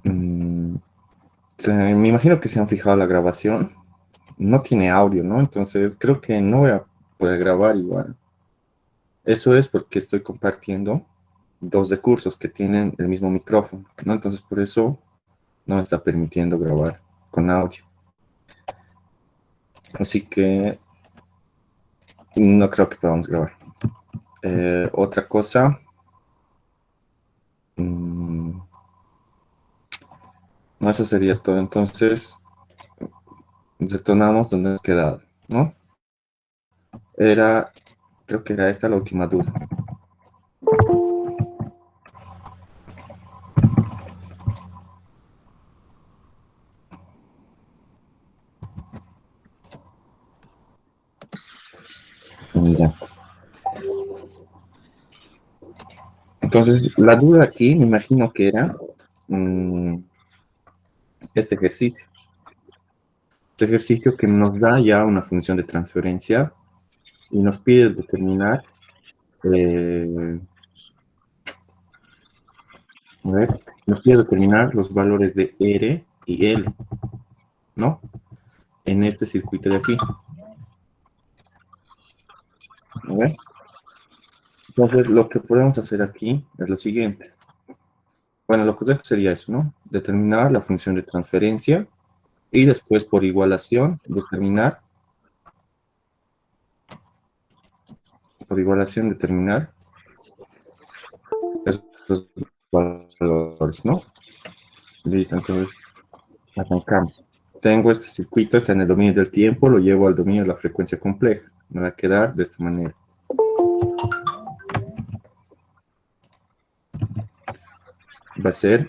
Mm, me imagino que se han fijado la grabación. No tiene audio, ¿no? Entonces creo que no voy a poder grabar igual. Eso es porque estoy compartiendo dos recursos que tienen el mismo micrófono, ¿no? Entonces por eso no me está permitiendo grabar con audio. Así que no creo que podamos grabar. Otra cosa. No, eso sería todo. Entonces, detonamos donde hemos quedado, ¿no? Creo que era esta la última duda. Ya. Entonces, la duda aquí, me imagino que era este ejercicio. Este ejercicio que nos da ya una función de transferencia y nos pide determinar, a ver, nos pide determinar los valores de R y L, ¿no? En este circuito de aquí. A ver. Entonces, lo que podemos hacer aquí es lo siguiente. Bueno, lo correcto sería eso, ¿no? Determinar la función de transferencia y después por igualación determinar esos valores, ¿no? Listo, entonces arrancamos. Tengo este circuito, está en el dominio del tiempo, lo llevo al dominio de la frecuencia compleja. Me va a quedar de esta manera. Va a ser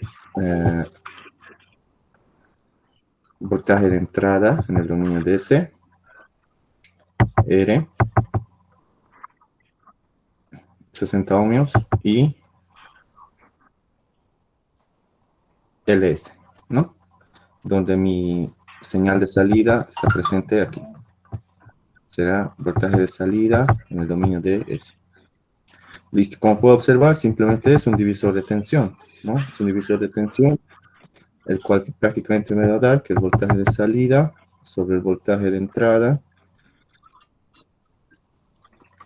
voltaje de entrada en el dominio de S, R, 60 ohmios y LS, ¿no? Donde mi señal de salida está presente aquí. Será voltaje de salida en el dominio de S. Listo, como puedo observar, simplemente es un divisor de tensión, ¿no? Es un divisor de tensión, el cual prácticamente me va a dar que el voltaje de salida sobre el voltaje de entrada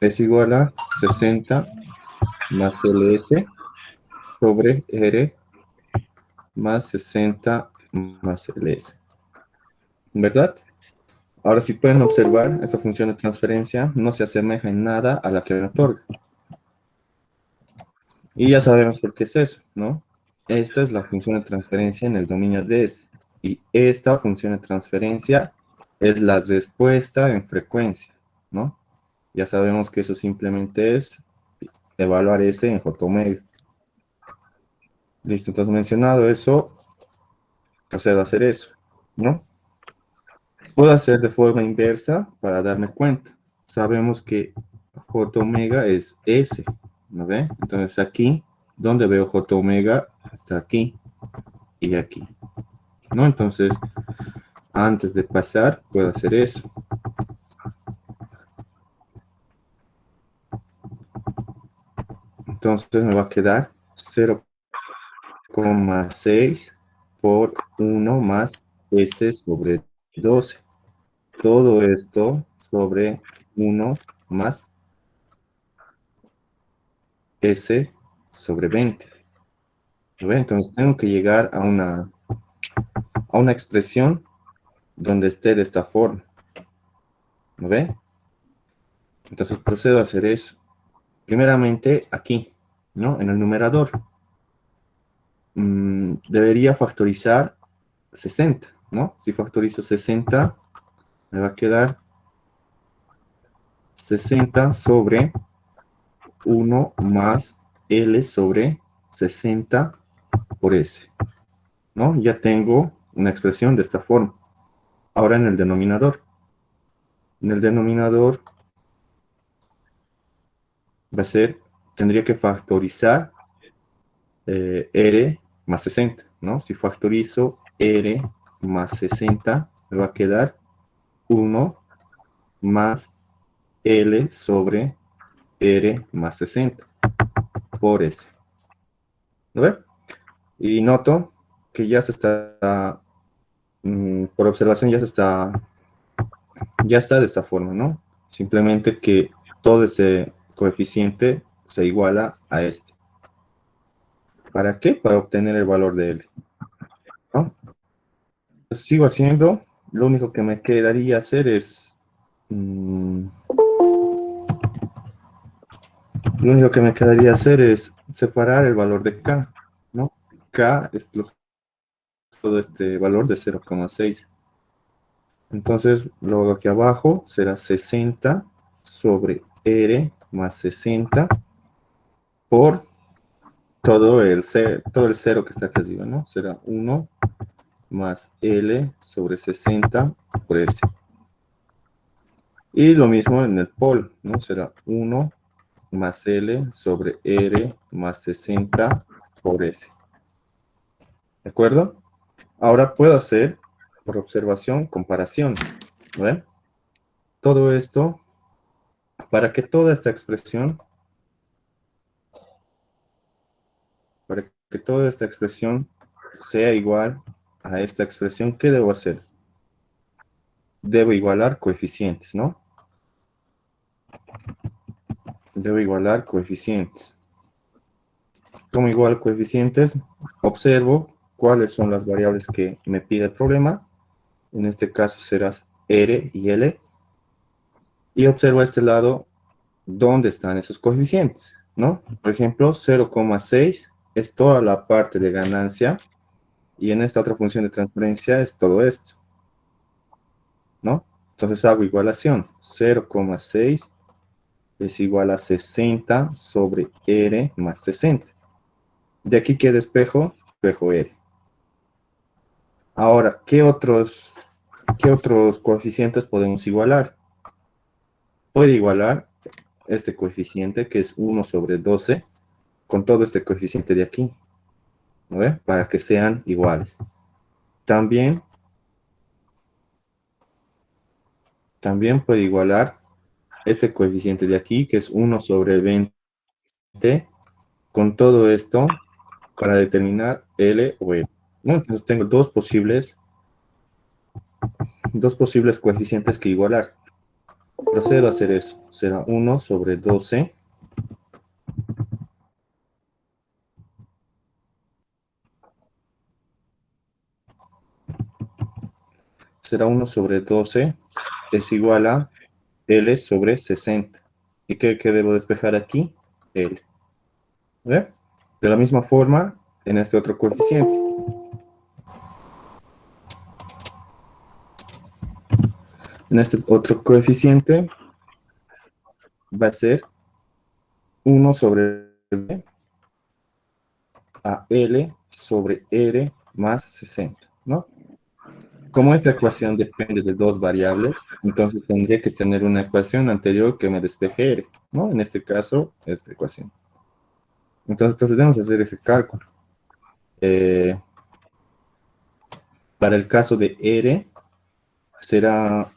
es igual a 60 más LS sobre R más 60 más LS. ¿Verdad? Ahora, si pueden observar, esta función de transferencia no se asemeja en nada a la que me otorga. Y ya sabemos por qué es eso, ¿no? Esta es la función de transferencia en el dominio de S. Y esta función de transferencia es la respuesta en frecuencia, ¿no? Ya sabemos que eso simplemente es evaluar S en J omega. Listo, entonces mencionado eso, procedo a hacer eso, ¿no? Puedo hacer de forma inversa para darme cuenta. Sabemos que J omega es S, ¿no ve? Entonces aquí, donde veo J omega, está aquí y aquí, ¿no? Entonces, antes de pasar, puedo hacer eso. Entonces me va a quedar 0,6 por 1 más S sobre 12. Todo esto sobre 1 más S sobre 20. Entonces tengo que llegar a una expresión donde esté de esta forma. ¿No ve? Entonces procedo a hacer eso. Primeramente aquí, ¿no? En el numerador. Debería factorizar 60, ¿no? Si factorizo 60, me va a quedar 60 sobre 1 más L sobre 60 por S, ¿no? Ya tengo una expresión de esta forma. Ahora en el denominador. En el denominador va a ser, tendría que factorizar R más 60, ¿no? Si factorizo R más 60, me va a quedar 1 más L sobre R más 60 por S. ¿Lo ve? Y noto que ya se está, por observación ya está de esta forma, ¿no? Simplemente que todo este coeficiente se iguala a este. ¿Para qué? Para obtener el valor de L, ¿no? Pues sigo haciendo, lo único que me quedaría hacer es, lo único que me quedaría hacer es separar el valor de K, ¿no? K es todo este valor de 0,6. Entonces, luego aquí abajo será 60 sobre R más 60 por todo el 0 que está aquí arriba, ¿no? Será 1 más L sobre 60 por S. Y lo mismo en el pol, ¿no? Será 1 más L sobre R más 60 por S. ¿De acuerdo? Ahora puedo hacer, por observación, comparaciones. ¿Ven? Todo esto, para que toda esta expresión, para que toda esta expresión sea igual a esta expresión, ¿qué debo hacer? Debo igualar coeficientes, ¿no? Debo igualar coeficientes. ¿Cómo igual coeficientes? Observo cuáles son las variables que me pide el problema. En este caso serán R y L. Y observo a este lado dónde están esos coeficientes, ¿no? Por ejemplo, 0,6 es toda la parte de ganancia y en esta otra función de transferencia es todo esto, ¿no? Entonces hago igualación. 0,6 es igual a 60 sobre R más 60. De aquí que despejo, despejo R. Ahora, ¿qué otros coeficientes podemos igualar? Puede igualar este coeficiente que es 1 sobre 12 con todo este coeficiente de aquí, ¿no ve? Para que sean iguales. También puede igualar este coeficiente de aquí, que es 1 sobre 20, con todo esto para determinar L o L, ¿no? Entonces tengo dos posibles coeficientes que igualar. Procedo a hacer eso. Será 1 sobre 12 es igual a L sobre 60. ¿Y qué debo despejar aquí? L. ¿Ve? De la misma forma, en este otro coeficiente. En este otro coeficiente va a ser 1 sobre B a L sobre R más 60, ¿no? Como esta ecuación depende de dos variables, entonces tendría que tener una ecuación anterior que me despeje R, ¿no? En este caso, esta ecuación. Entonces procedemos a hacer ese cálculo. Para el caso de R, será,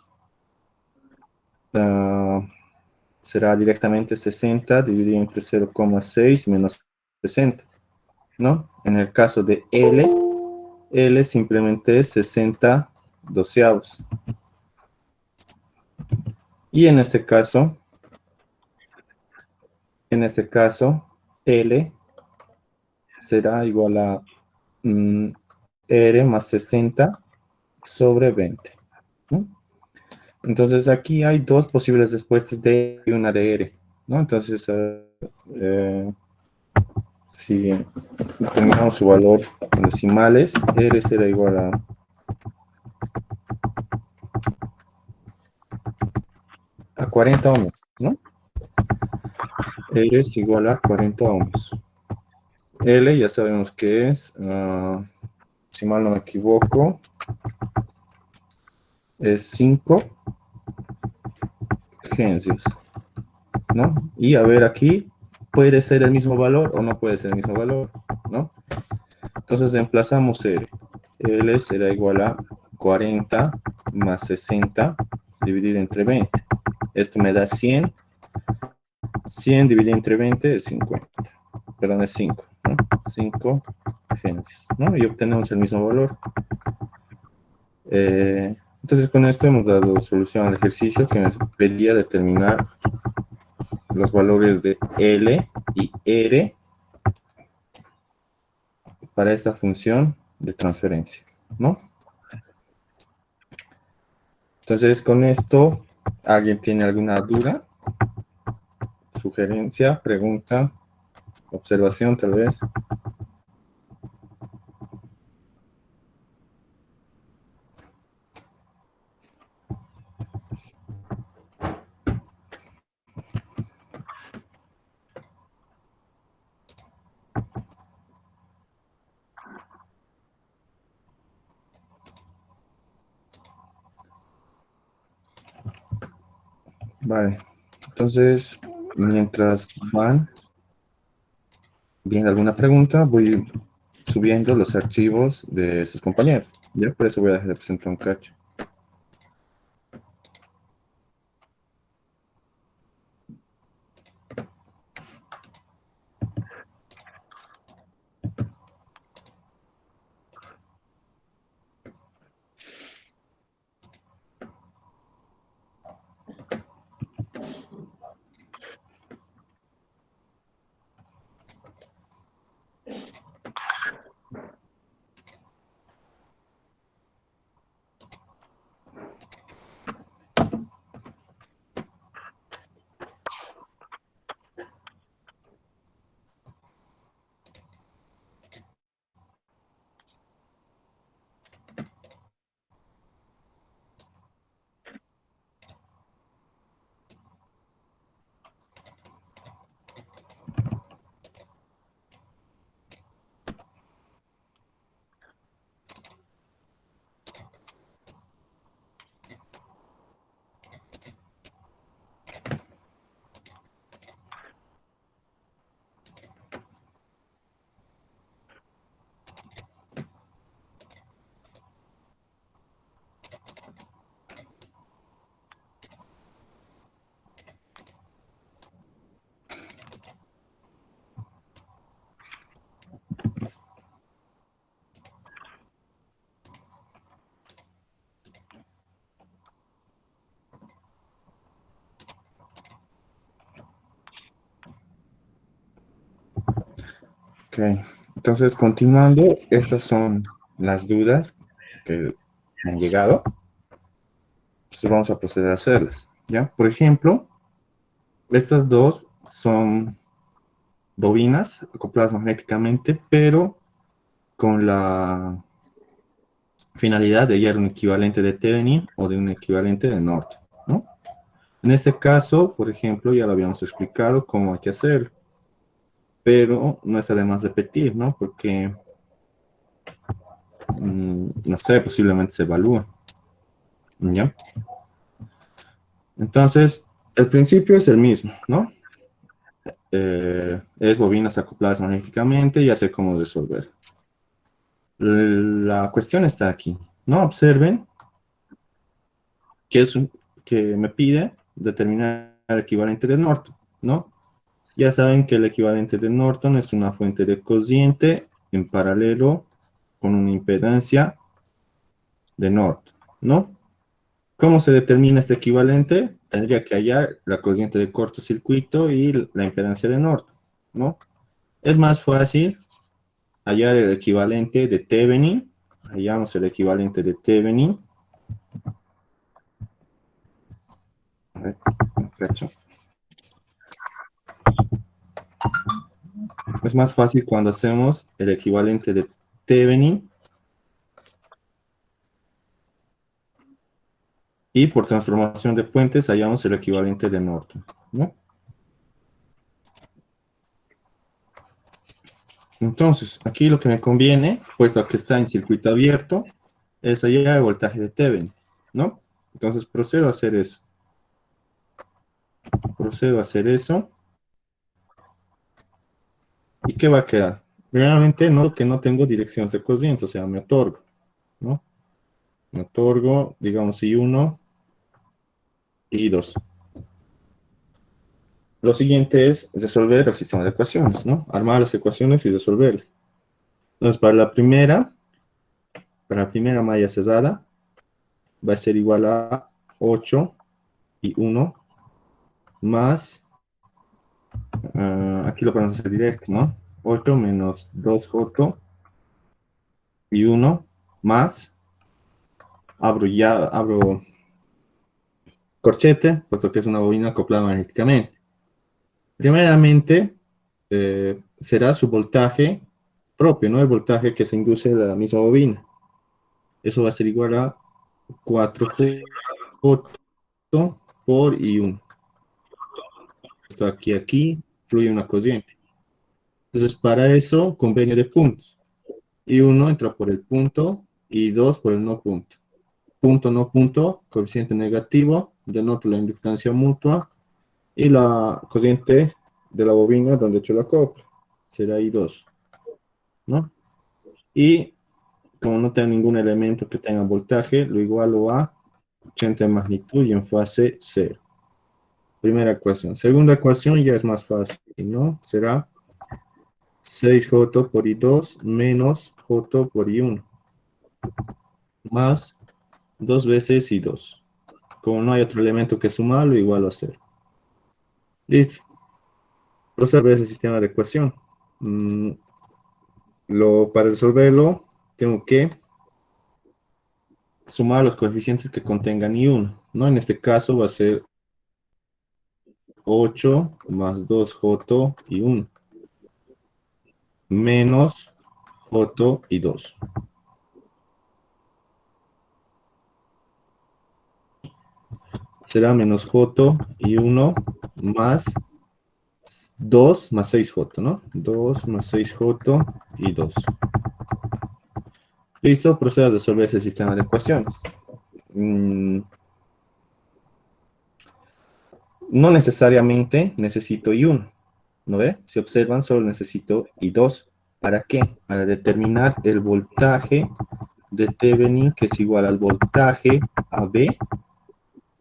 será directamente 60 dividido entre 0,6 menos 60, ¿no? En el caso de L simplemente es 60 doceavos. Y en este caso, L será igual a R más 60 sobre 20, ¿no? Entonces aquí hay dos posibles respuestas de y una de R, ¿no? Entonces, si determinamos su valor en decimales, R será igual a 40 ohms, ¿no? R es igual a 40 ohms. L ya sabemos que es, si mal no me equivoco, es 5 hercios, ¿no? Y a ver aquí, puede ser el mismo valor o no puede ser el mismo valor, ¿no? Entonces reemplazamos L. L será igual a 40 más 60 dividido entre 20. Esto me da 100. 100 dividido entre 20 es 50. Perdón, es 5, ¿no? 5 tangencias, ¿no? Y obtenemos el mismo valor. Entonces, con esto hemos dado solución al ejercicio que nos pedía determinar los valores de L y R para esta función de transferencia, ¿no? Entonces, con esto, ¿alguien tiene alguna duda, sugerencia, pregunta, observación, tal vez? Vale. Entonces, mientras van viendo alguna pregunta, voy subiendo los archivos de sus compañeros. Ya, por eso voy a dejar de presentar un cacho. Ok, entonces continuando, estas son las dudas que me han llegado. Entonces vamos a proceder a hacerlas, ¿ya? Por ejemplo, estas dos son bobinas acopladas magnéticamente, pero con la finalidad de hallar un equivalente de Thevenin o de un equivalente de Norton, ¿no? En este caso, por ejemplo, ya lo habíamos explicado cómo hay que hacerlo, pero no está de más repetir, ¿no? Porque, no sé, posiblemente se evalúa, ¿ya? Entonces, el principio es el mismo, ¿no? Es bobinas acopladas magnéticamente, ya sé cómo resolver. La cuestión está aquí, ¿no? Observen que, que me pide determinar el equivalente de Norton, ¿no? Ya saben que el equivalente de Norton es una fuente de cociente en paralelo con una impedancia de Norton, ¿no? ¿Cómo se determina este equivalente? Tendría que hallar la cociente de cortocircuito y la impedancia de Norton, ¿no? Es más fácil hallar el equivalente de Thevenin. Hallamos el equivalente de Thevenin. A ver, es más fácil cuando hacemos el equivalente de Thevenin y por transformación de fuentes hallamos el equivalente de Norton, ¿no? Entonces, aquí lo que me conviene, puesto que está en circuito abierto, es hallar el voltaje de Thevenin, ¿no? Entonces procedo a hacer eso. Procedo a hacer eso. ¿Y qué va a quedar? Realmente no, que no tengo direcciones de cociente, o sea, me otorgo, ¿no? Me otorgo, digamos, I1, I2. Lo siguiente es resolver el sistema de ecuaciones, ¿no? Armar las ecuaciones y resolverlas. Entonces, para la primera malla cerrada, va a ser igual a 8 y 1 más, aquí lo podemos hacer directo, ¿no? 8 menos 2J y 1 más, abro corchete, puesto que es una bobina acoplada magnéticamente. Primeramente, será su voltaje propio, ¿no? El voltaje que se induce de la misma bobina. Eso va a ser igual a 4J por I1. Esto aquí fluye una corriente. Entonces, para eso, convenio de puntos. I1 entra por el punto y 2 por el no punto. Punto, no punto, coeficiente negativo, denoto la inductancia mutua y la corriente de la bobina donde he hecho la copla. Será I2, ¿no? Y como no tengo ningún elemento que tenga voltaje, lo igualo a 80 de magnitud y en fase 0. Primera ecuación. Segunda ecuación ya es más fácil, ¿no? Será 6J por I2 menos J por I1 más 2 veces I2. Como no hay otro elemento que sumarlo, igual a 0. Listo. Resolver ese sistema de ecuación. Para resolverlo, tengo que sumar los coeficientes que contengan I1, ¿no? En este caso va a ser 8 más 2J y 1 menos J y 2. Será menos J y 1 más 2 más 6J, ¿no? 2 más 6J y 2. Listo, procedo a resolver ese sistema de ecuaciones. No necesariamente necesito I1, ¿no ve? Si observan, solo necesito I2. ¿Para qué? Para determinar el voltaje de Thevenin, que es igual al voltaje AB,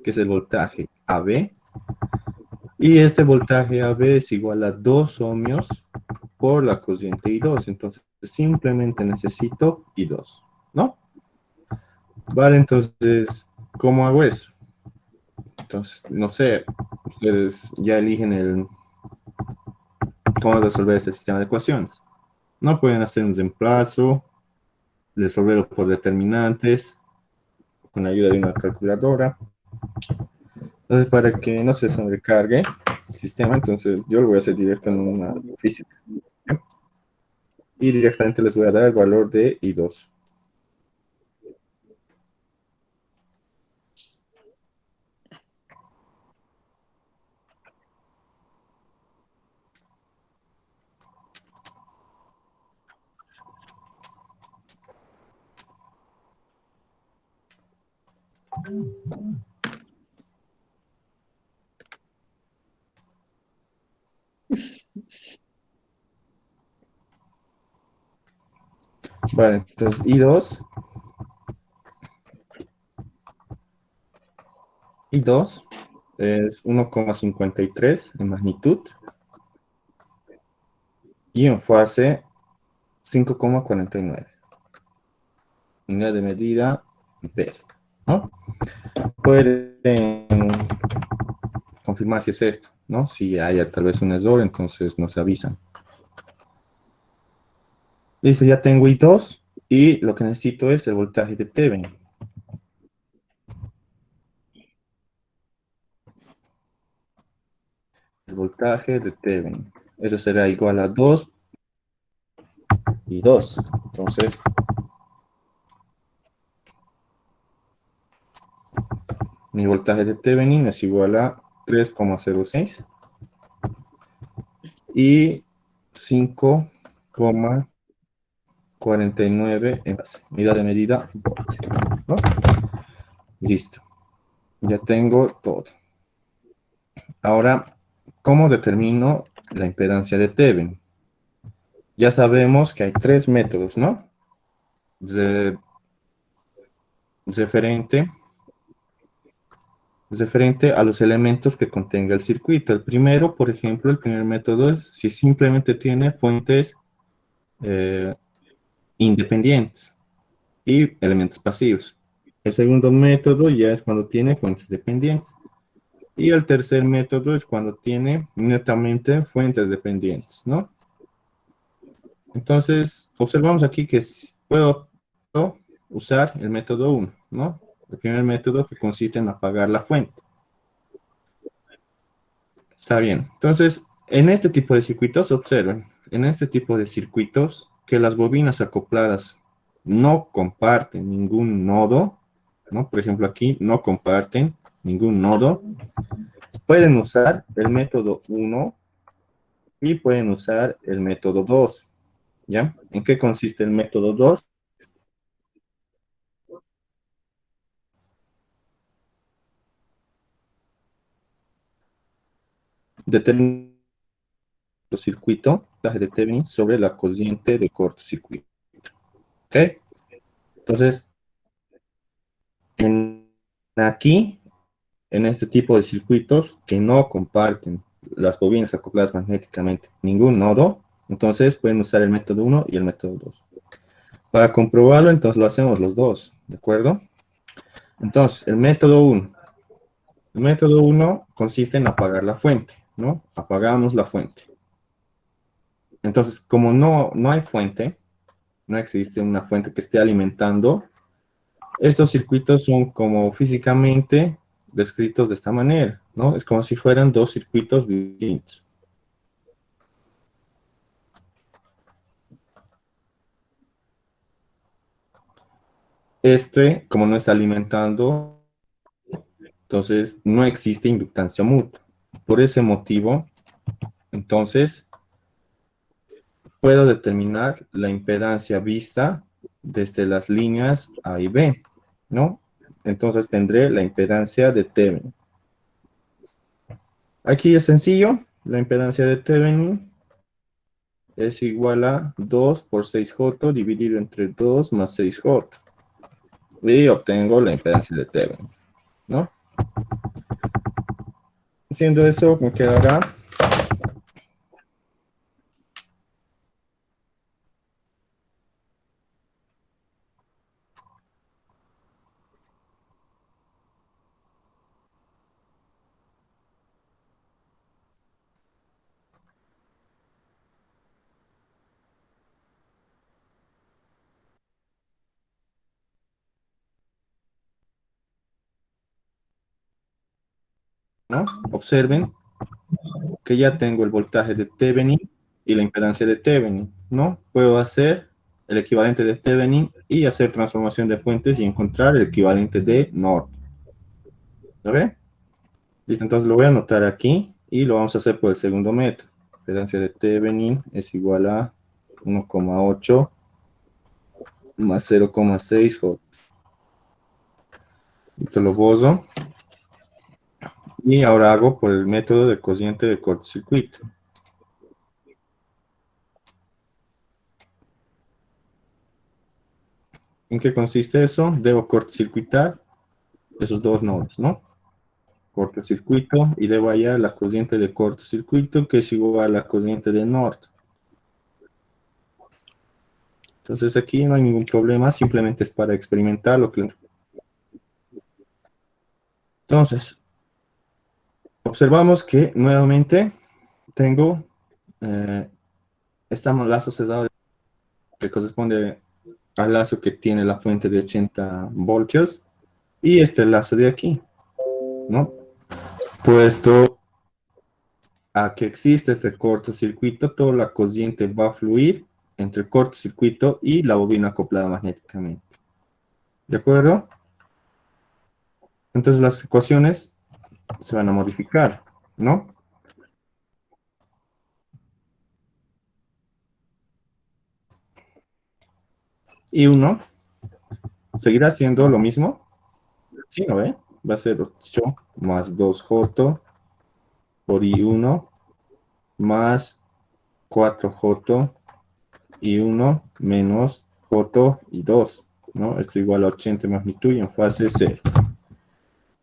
que es el voltaje AB, y este voltaje AB es igual a 2 ohmios por la corriente I2, entonces simplemente necesito I2, ¿no? Vale, entonces, ¿cómo hago eso? Entonces, no sé, ustedes ya eligen cómo resolver este sistema de ecuaciones. No pueden hacer un reemplazo, resolverlo por determinantes, con la ayuda de una calculadora. Entonces, para que no se sobrecargue el sistema, entonces yo lo voy a hacer directo en una física. Y directamente les voy a dar el valor de I2. Vale, entonces I2 es 1,53 en magnitud y en fase 5,49. Unidad de medida B, ¿no? Pueden confirmar si es esto, ¿no? Si hay tal vez un error, entonces nos avisan. Listo, ya tengo I2 y lo que necesito es el voltaje de Thevenin. El voltaje de Thevenin. Eso será igual a 2 y 2. Entonces, mi voltaje de Thevenin es igual a 3,06 y 5,49 en base. Unidad de medida, ¿no? Listo. Ya tengo todo. Ahora, ¿cómo determino la impedancia de Thevenin? Ya sabemos que hay tres métodos, ¿no? Referente a los elementos que contenga el circuito. El primero, por ejemplo, el primer método es si simplemente tiene fuentes independientes y elementos pasivos. El segundo método ya es cuando tiene fuentes dependientes. Y el tercer método es cuando tiene netamente fuentes dependientes, ¿no? Entonces, observamos aquí que puedo usar el método 1, ¿no? El primer método que consiste en apagar la fuente. Está bien. Entonces, en este tipo de circuitos, observen, en este tipo de circuitos, que las bobinas acopladas no comparten ningún nodo, ¿no? Por ejemplo, aquí no comparten ningún nodo. Pueden usar el método 1 y pueden usar el método 2, ¿ya? ¿En qué consiste el método 2? Determinar el circuito de Thevenin sobre la cociente de cortocircuito, ¿ok? Entonces, aquí, en este tipo de circuitos que no comparten las bobinas acopladas magnéticamente ningún nodo, entonces pueden usar el método 1 y el método 2. Para comprobarlo, entonces lo hacemos los dos, ¿de acuerdo? Entonces, el método 1. El método 1 consiste en apagar la fuente, ¿no? Apagamos la fuente. Entonces, como no hay fuente, no existe una fuente que esté alimentando, estos circuitos son como físicamente descritos de esta manera, ¿no? Es como si fueran dos circuitos distintos. Como no está alimentando, entonces no existe inductancia mutua. Por ese motivo, entonces, puedo determinar la impedancia vista desde las líneas A y B, ¿no? Entonces tendré la impedancia de Thevenin. Aquí es sencillo, la impedancia de Thevenin es igual a 2 por 6J dividido entre 2 más 6J. Y obtengo la impedancia de Thevenin, ¿no? Haciendo eso, me quedará ¿no? Observen que ya tengo el voltaje de Thevenin y la impedancia de Thevenin, ¿no? Puedo hacer el equivalente de Thevenin y hacer transformación de fuentes y encontrar el equivalente de Norton. ¿Lo ve? Listo, entonces lo voy a anotar aquí y lo vamos a hacer por el segundo método. La impedancia de Thevenin es igual a 1,8 más 0,6 J. Listo, lo bozo. Y ahora hago por el método de cociente de cortocircuito. ¿En qué consiste eso? Debo cortocircuitar esos dos nodos, ¿no? Cortocircuito y debo hallar la cociente de cortocircuito que es igual a la cociente de Norton. Entonces aquí no hay ningún problema, simplemente es para experimentar lo que... Entonces, observamos que nuevamente tengo este lazo cesado que corresponde al lazo que tiene la fuente de 80 voltios y este lazo de aquí, ¿no? Puesto a que existe este cortocircuito, toda la corriente va a fluir entre el cortocircuito y la bobina acoplada magnéticamente. ¿De acuerdo? Entonces las ecuaciones se van a modificar, ¿no? Y uno seguirá siendo lo mismo. Sí, ¿no ve? Va a ser 8 más 2J por I1 más 4J I1 menos J y 2, ¿no? Esto igual a 80 magnitud y en fase 0.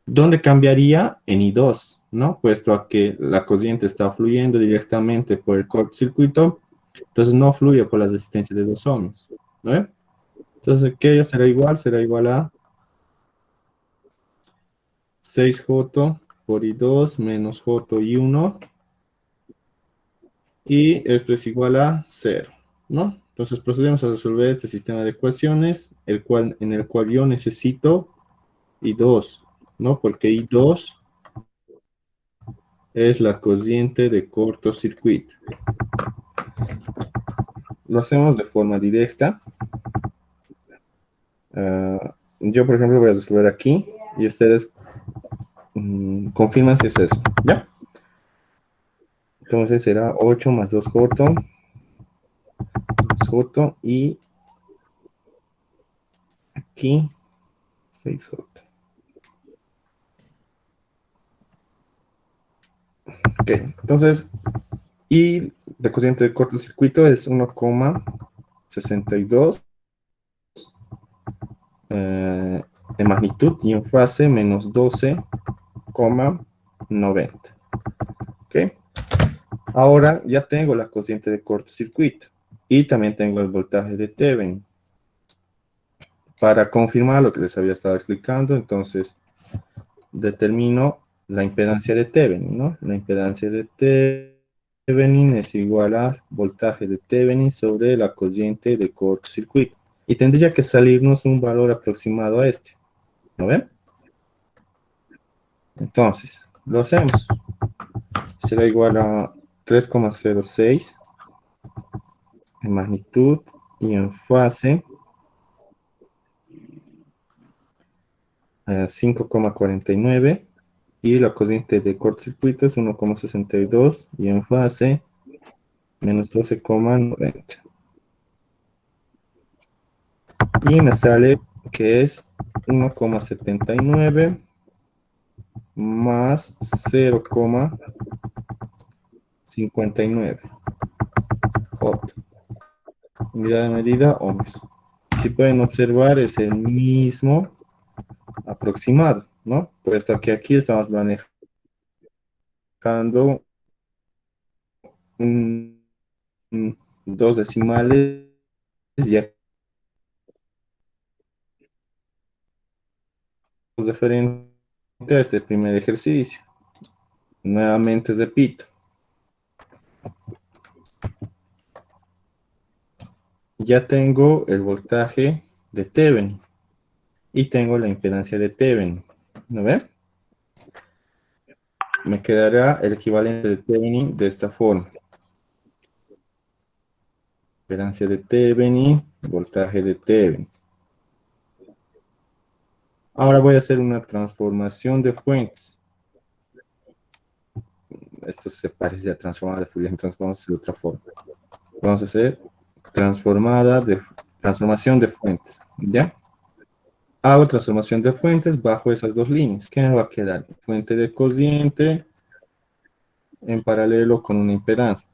¿Dónde cambiaría? En I2, ¿no? Puesto a que la corriente está fluyendo directamente por el cortocircuito, entonces no fluye por las resistencias de 2 ohms. ¿no ve? Entonces, ¿qué será igual? Será igual a 6J por I2 menos J y 1. Y esto es igual a 0, ¿no? Entonces procedemos a resolver este sistema de ecuaciones, en el cual yo necesito I2, ¿no? Porque I2 es la corriente de cortocircuito. Lo hacemos de forma directa. Yo, por ejemplo, voy a resolver aquí y ustedes confirman si es eso, ¿ya? Entonces será 8 más 2J, más J y aquí 6J. Ok, entonces, y la cociente de cortocircuito es 1,62 en magnitud y en fase menos 12,90. ¿Ok? Ahora ya tengo la cociente de cortocircuito y también tengo el voltaje de Thevenin. Para confirmar lo que les había estado explicando, entonces determino la impedancia de Thevenin, ¿no? La impedancia de Thevenin es igual al voltaje de Thevenin sobre la corriente de cortocircuito. Y tendría que salirnos un valor aproximado a este, ¿no ven? Entonces, lo hacemos. Será igual a 3,06 en magnitud y en fase 5,49 y la corriente de cortocircuito es 1,62 y en fase menos 12,90. Y me sale que es 1,79 más 0,59 J. Unidad de medida ohms. Si pueden observar, es el mismo aproximado, ¿no? Puesto que aquí estamos manejando un, dos decimales ya referente a este primer ejercicio. Nuevamente repito, ya tengo el voltaje de Thevenin y tengo la impedancia de Thevenin, ¿no ven? Me quedará el equivalente de Thevenin de esta forma. Impedancia de Thevenin, voltaje de Thevenin. Ahora voy a hacer una transformación de fuentes. Esto se parece a transformada de Fourier, entonces vamos a hacer de otra forma. Vamos a hacer transformación de fuentes, ¿ya? Hago transformación de fuentes bajo esas dos líneas. ¿Qué me va a quedar? Fuente de corriente en paralelo con una impedancia.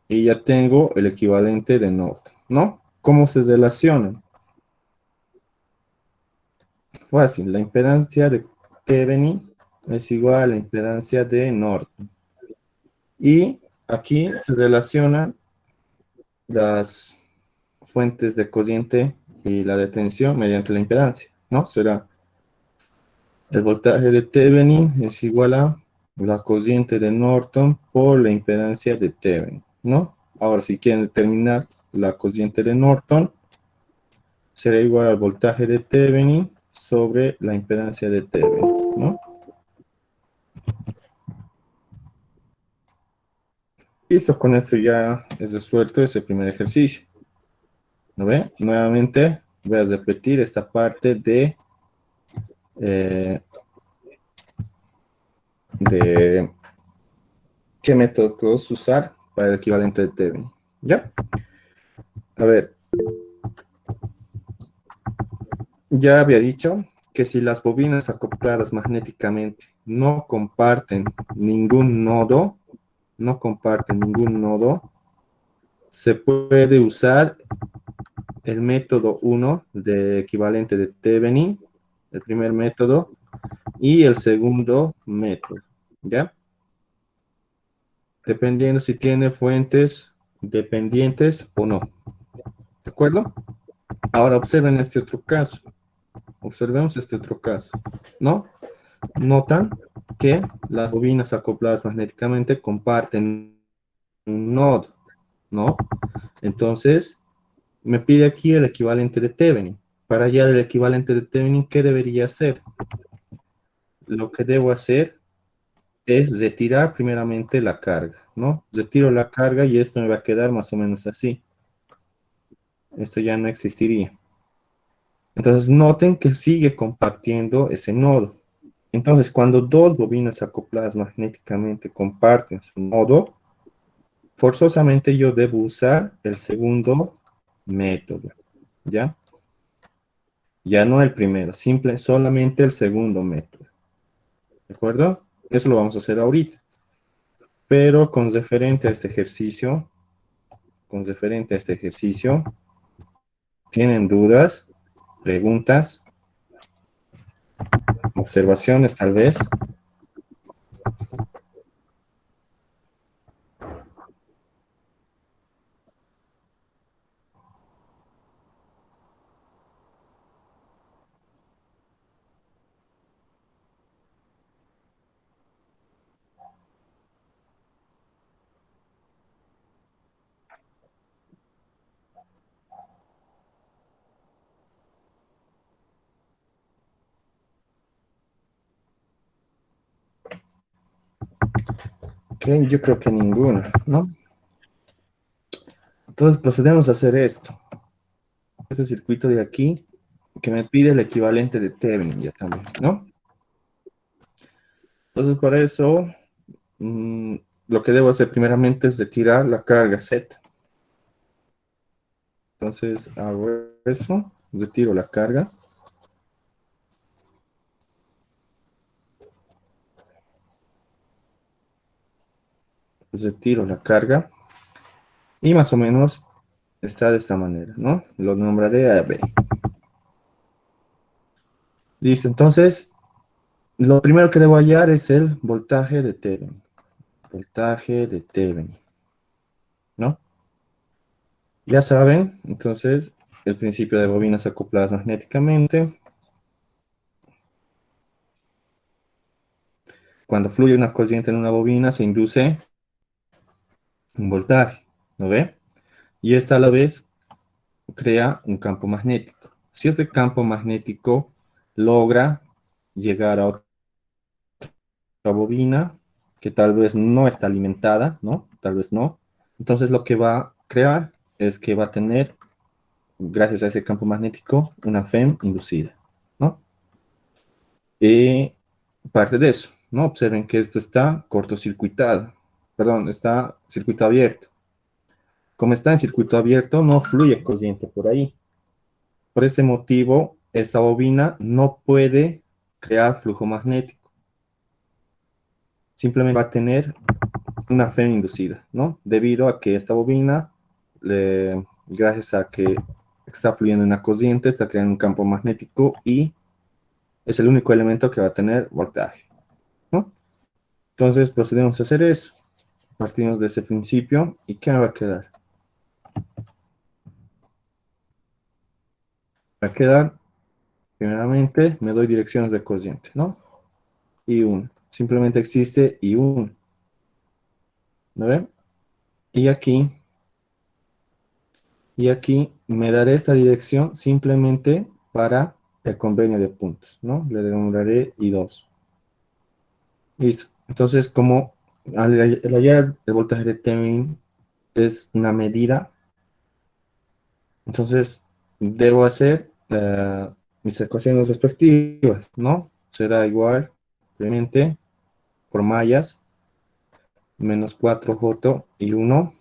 Y ya tengo el equivalente de Norton, ¿no? ¿Cómo se relacionan? Fácil, la impedancia de Thevenin es igual a la impedancia de Norton. Y aquí se relacionan las fuentes de corriente y la de tensión mediante la impedancia, ¿no? Será el voltaje de Thevenin es igual a la corriente de Norton por la impedancia de Thevenin, ¿no? Ahora, si quieren determinar la corriente de Norton, será igual al voltaje de Thevenin sobre la impedancia de Thevenin, ¿no? Listo, con esto ya es resuelto ese primer ejercicio. ¿No ve? Nuevamente voy a repetir esta parte de qué métodos usar para el equivalente de Thevenin. ¿Ya? A ver, ya había dicho que si las bobinas acopladas magnéticamente no comparten ningún nodo, se puede usar el método 1 de equivalente de Thevenin, el primer método, y el segundo método, ¿ya? Dependiendo si tiene fuentes dependientes o no. acuerdo? Ahora observen este otro caso. Observemos este otro caso, ¿no? Notan que las bobinas acopladas magnéticamente comparten un nodo, ¿no? Entonces, me pide aquí el equivalente de Thevenin. Para hallar el equivalente de Thevenin, ¿qué debería hacer? Lo que debo hacer es retirar primeramente la carga, ¿no? Retiro la carga y esto me va a quedar más o menos así. Esto ya no existiría. Entonces, noten que sigue compartiendo ese nodo. Entonces, cuando dos bobinas acopladas magnéticamente comparten su nodo, forzosamente yo debo usar el segundo método, ¿ya? Ya no el primero, solamente el segundo método, ¿de acuerdo? Eso lo vamos a hacer ahorita. Pero con referente a este ejercicio, ¿tienen dudas, preguntas, observaciones tal vez? Ok, yo creo que ninguna, ¿no? Entonces procedemos a hacer esto. Este circuito de aquí, que me pide el equivalente de Thevenin ya también, ¿no? Entonces para eso, lo que debo hacer primeramente es retirar la carga Z. Entonces hago eso, retiro la carga. Retiro la carga. Y más o menos está de esta manera, ¿no? Lo nombraré a B. Listo, entonces, lo primero que debo hallar es el voltaje de Thevenin. Voltaje de Thevenin, ¿no? Ya saben, entonces, el principio de bobinas acopladas magnéticamente. Cuando fluye una corriente en una bobina, se induce un voltaje, ¿no ve? Y esta a la vez crea un campo magnético. Si este campo magnético logra llegar a otra bobina que tal vez no está alimentada, ¿no? Tal vez no. Entonces lo que va a crear es que va a tener, gracias a ese campo magnético, una FEM inducida, ¿no? Y parte de eso, ¿no? Observen que esto está cortocircuitado, perdón, está circuito abierto. Como está en circuito abierto, no fluye corriente por ahí. Por este motivo, esta bobina no puede crear flujo magnético. Simplemente va a tener una FEM inducida, ¿no? Debido a que esta bobina, gracias a que está fluyendo una corriente, está creando un campo magnético y es el único elemento que va a tener voltaje, ¿no? Entonces procedemos a hacer eso. Partimos de ese principio y ¿qué me va a quedar? Va a quedar, primeramente, me doy direcciones de corriente, ¿no? I1. Simplemente existe I1. ¿No ven? Y aquí, me daré esta dirección simplemente para el convenio de puntos, ¿no? Le nombraré I2. Listo. Entonces, como al hallar el voltaje de Thevenin es una medida, entonces debo hacer mis ecuaciones respectivas, ¿no? Será igual, obviamente, por mallas, menos 4J y 1.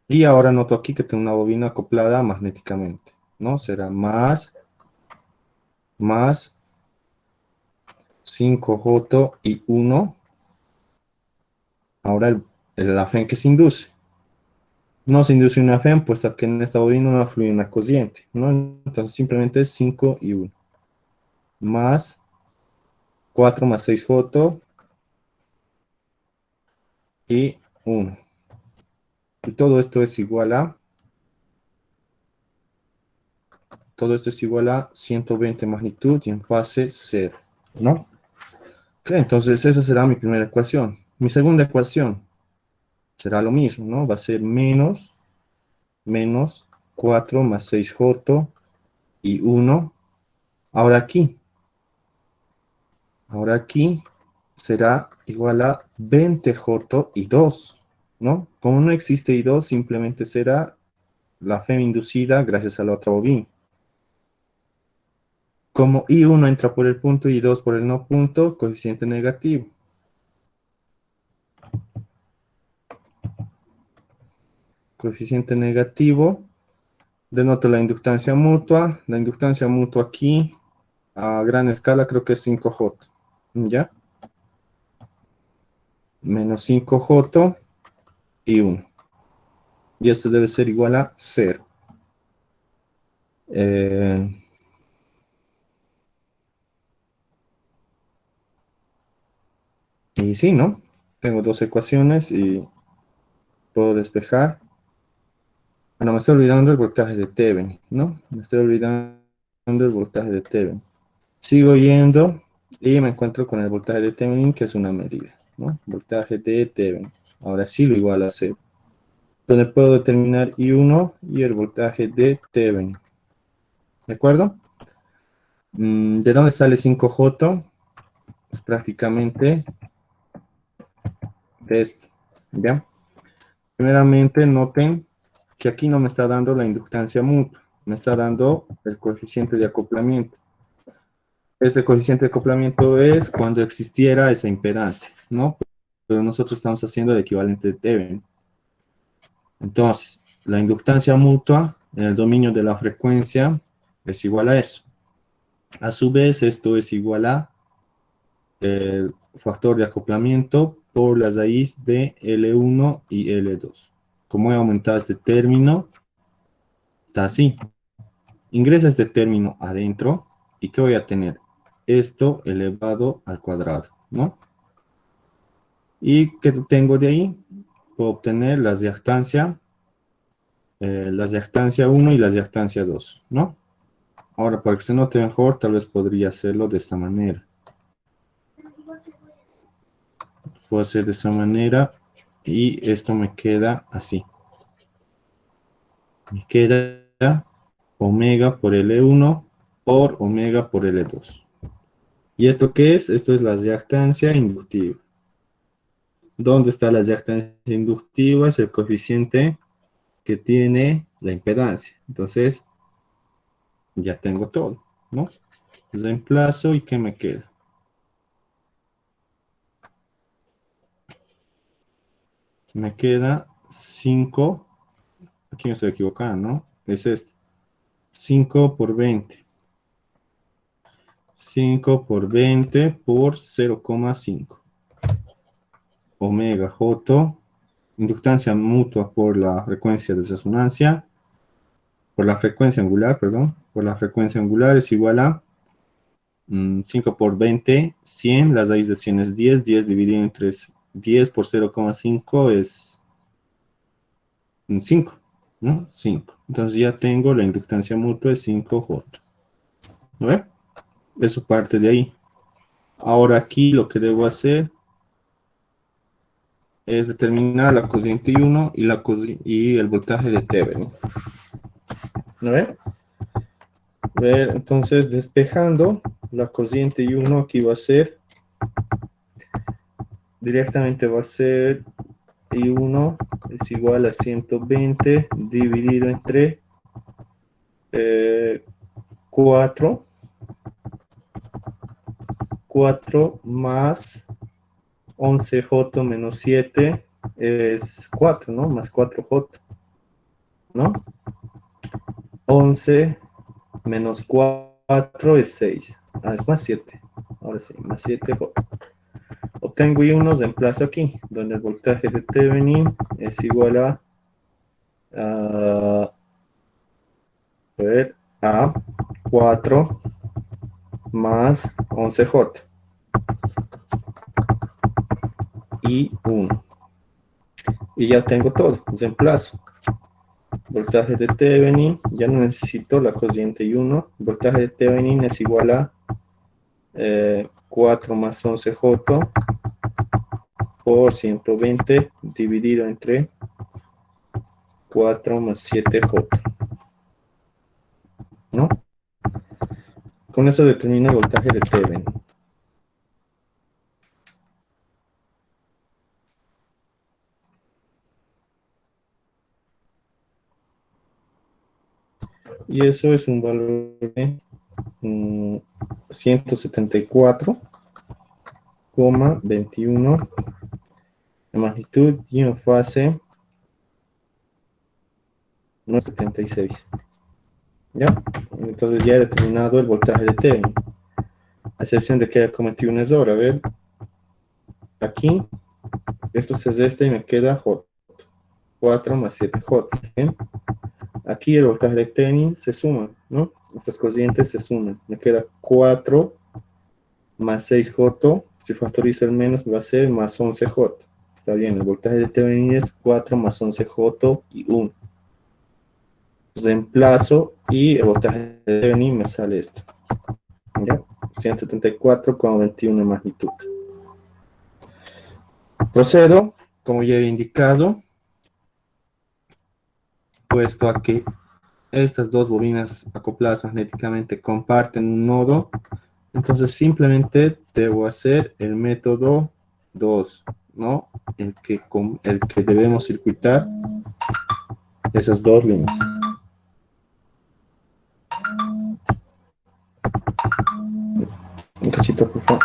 Y ahora noto aquí que tengo una bobina acoplada magnéticamente, ¿no? Será más 5J y 1. Ahora la FEM que se induce. No se induce una FEM, puesto que en esta bobina no fluye una corriente, ¿no? Entonces simplemente es 5 y 1. Más 4 más 6J y 1. Y todo esto es igual a todo esto es igual a 120 magnitud y en fase 0, ¿no? Ok, entonces esa será mi primera ecuación. Mi segunda ecuación será lo mismo, ¿no? Va a ser menos 4 más 6j y 1. Ahora aquí será igual a 20j y 2, ¿no? Como no existe y 2, simplemente será la FEM inducida gracias a la otra bobina. Como I1 entra por el punto y I2 por el no punto, coeficiente negativo. Coeficiente negativo, denoto la inductancia mutua. La inductancia mutua aquí, a gran escala, creo que es 5J. ¿Ya? Menos 5J y 1. Y esto debe ser igual a 0. Y sí, ¿no? Tengo dos ecuaciones y puedo despejar. Bueno, me estoy olvidando el voltaje de Thevenin, ¿no? Me estoy olvidando el voltaje de Thevenin. Sigo yendo y me encuentro con el voltaje de Thevenin, que es una medida, ¿no? Voltaje de Thevenin. Ahora sí lo igual a 0. Donde puedo determinar I1 y el voltaje de Thevenin. ¿De acuerdo? ¿De dónde sale 5J? Es prácticamente de esto. ¿Ya? Primeramente, noten que aquí no me está dando la inductancia mutua, me está dando el coeficiente de acoplamiento. Este coeficiente de acoplamiento es cuando existiera esa impedancia, ¿no? Pero nosotros estamos haciendo el equivalente de Thevenin. Entonces, la inductancia mutua en el dominio de la frecuencia es igual a eso. A su vez, esto es igual a el factor de acoplamiento por la raíz de L1 y L2. Como he aumentado este término, está así. Ingresa este término adentro y ¿qué voy a tener? Esto elevado al cuadrado, ¿no? ¿Y qué tengo de ahí? Puedo obtener las reactancia 1 y la reactancia 2, ¿no? Ahora, para que se note mejor, tal vez podría hacerlo de esta manera. Puedo hacer de esa manera y esto me queda así. Me queda omega por L1 por omega por L2. ¿Y esto qué es? Esto es la reactancia inductiva. ¿Dónde está la reactancia inductiva? Es el coeficiente que tiene la impedancia. Entonces, ya tengo todo, ¿no? Reemplazo y ¿qué me queda? Me queda 5, aquí me estoy equivocando, ¿no? Es este. 5 por 20. 5 por 20 por 0,5. Omega J, inductancia mutua por la frecuencia de resonancia, por la frecuencia angular, perdón, por la frecuencia angular es igual a 5 por 20, 100, la raíz de 100 es 10, 10 dividido entre 10 por 0,5 es 5, ¿no? 5. Entonces ya tengo la inductancia mutua de 5J. ¿No ve? Eso parte de ahí. Ahora aquí lo que debo hacer es determinar la cociente I1 y el voltaje de Thevenin. ¿No ve? Ver, entonces despejando la cociente I1 aquí va a ser directamente va a ser I1 es igual a 120 dividido entre 4 más 11J menos 7 es 4, ¿no? Más 4J, ¿no? 11 menos 4 es 6. Ah, es más 7. Ahora sí, más 7J. Obtengo I1, reemplazo aquí, donde el voltaje de Thevenin es igual a 4 más 11J y 1. Y ya tengo todo, reemplazo. voltaje de Thevenin, ya no necesito la cociente I1, voltaje de Thevenin es igual a 4 más 11J por 120 dividido entre 4 más 7J, ¿no? Con eso determina el voltaje de Thevenin. Y eso es un valor de 174,21 de magnitud y en fase 976. ¿Ya? Entonces ya he determinado el voltaje de Thevenin, a excepción de que haya cometido un error. A ver, aquí, esto es este y me queda J, 4 más 7J. ¿Bien? Aquí el voltaje de Thevenin se suma, ¿no? Estas cocientes se suman. Me queda 4 más 6J, si factorizo el menos va a ser más 11J. Está bien, el voltaje de Thevenin es 4 más 11J y 1. Reemplazo y el voltaje de Thevenin me sale esto. ¿Ya? 174,21 de magnitud. Procedo, como ya he indicado, puesto a que estas dos bobinas acopladas magnéticamente comparten un nodo, entonces simplemente debo hacer el método 2, ¿no? El que debemos circuitar esas dos líneas. Un cachito, por favor.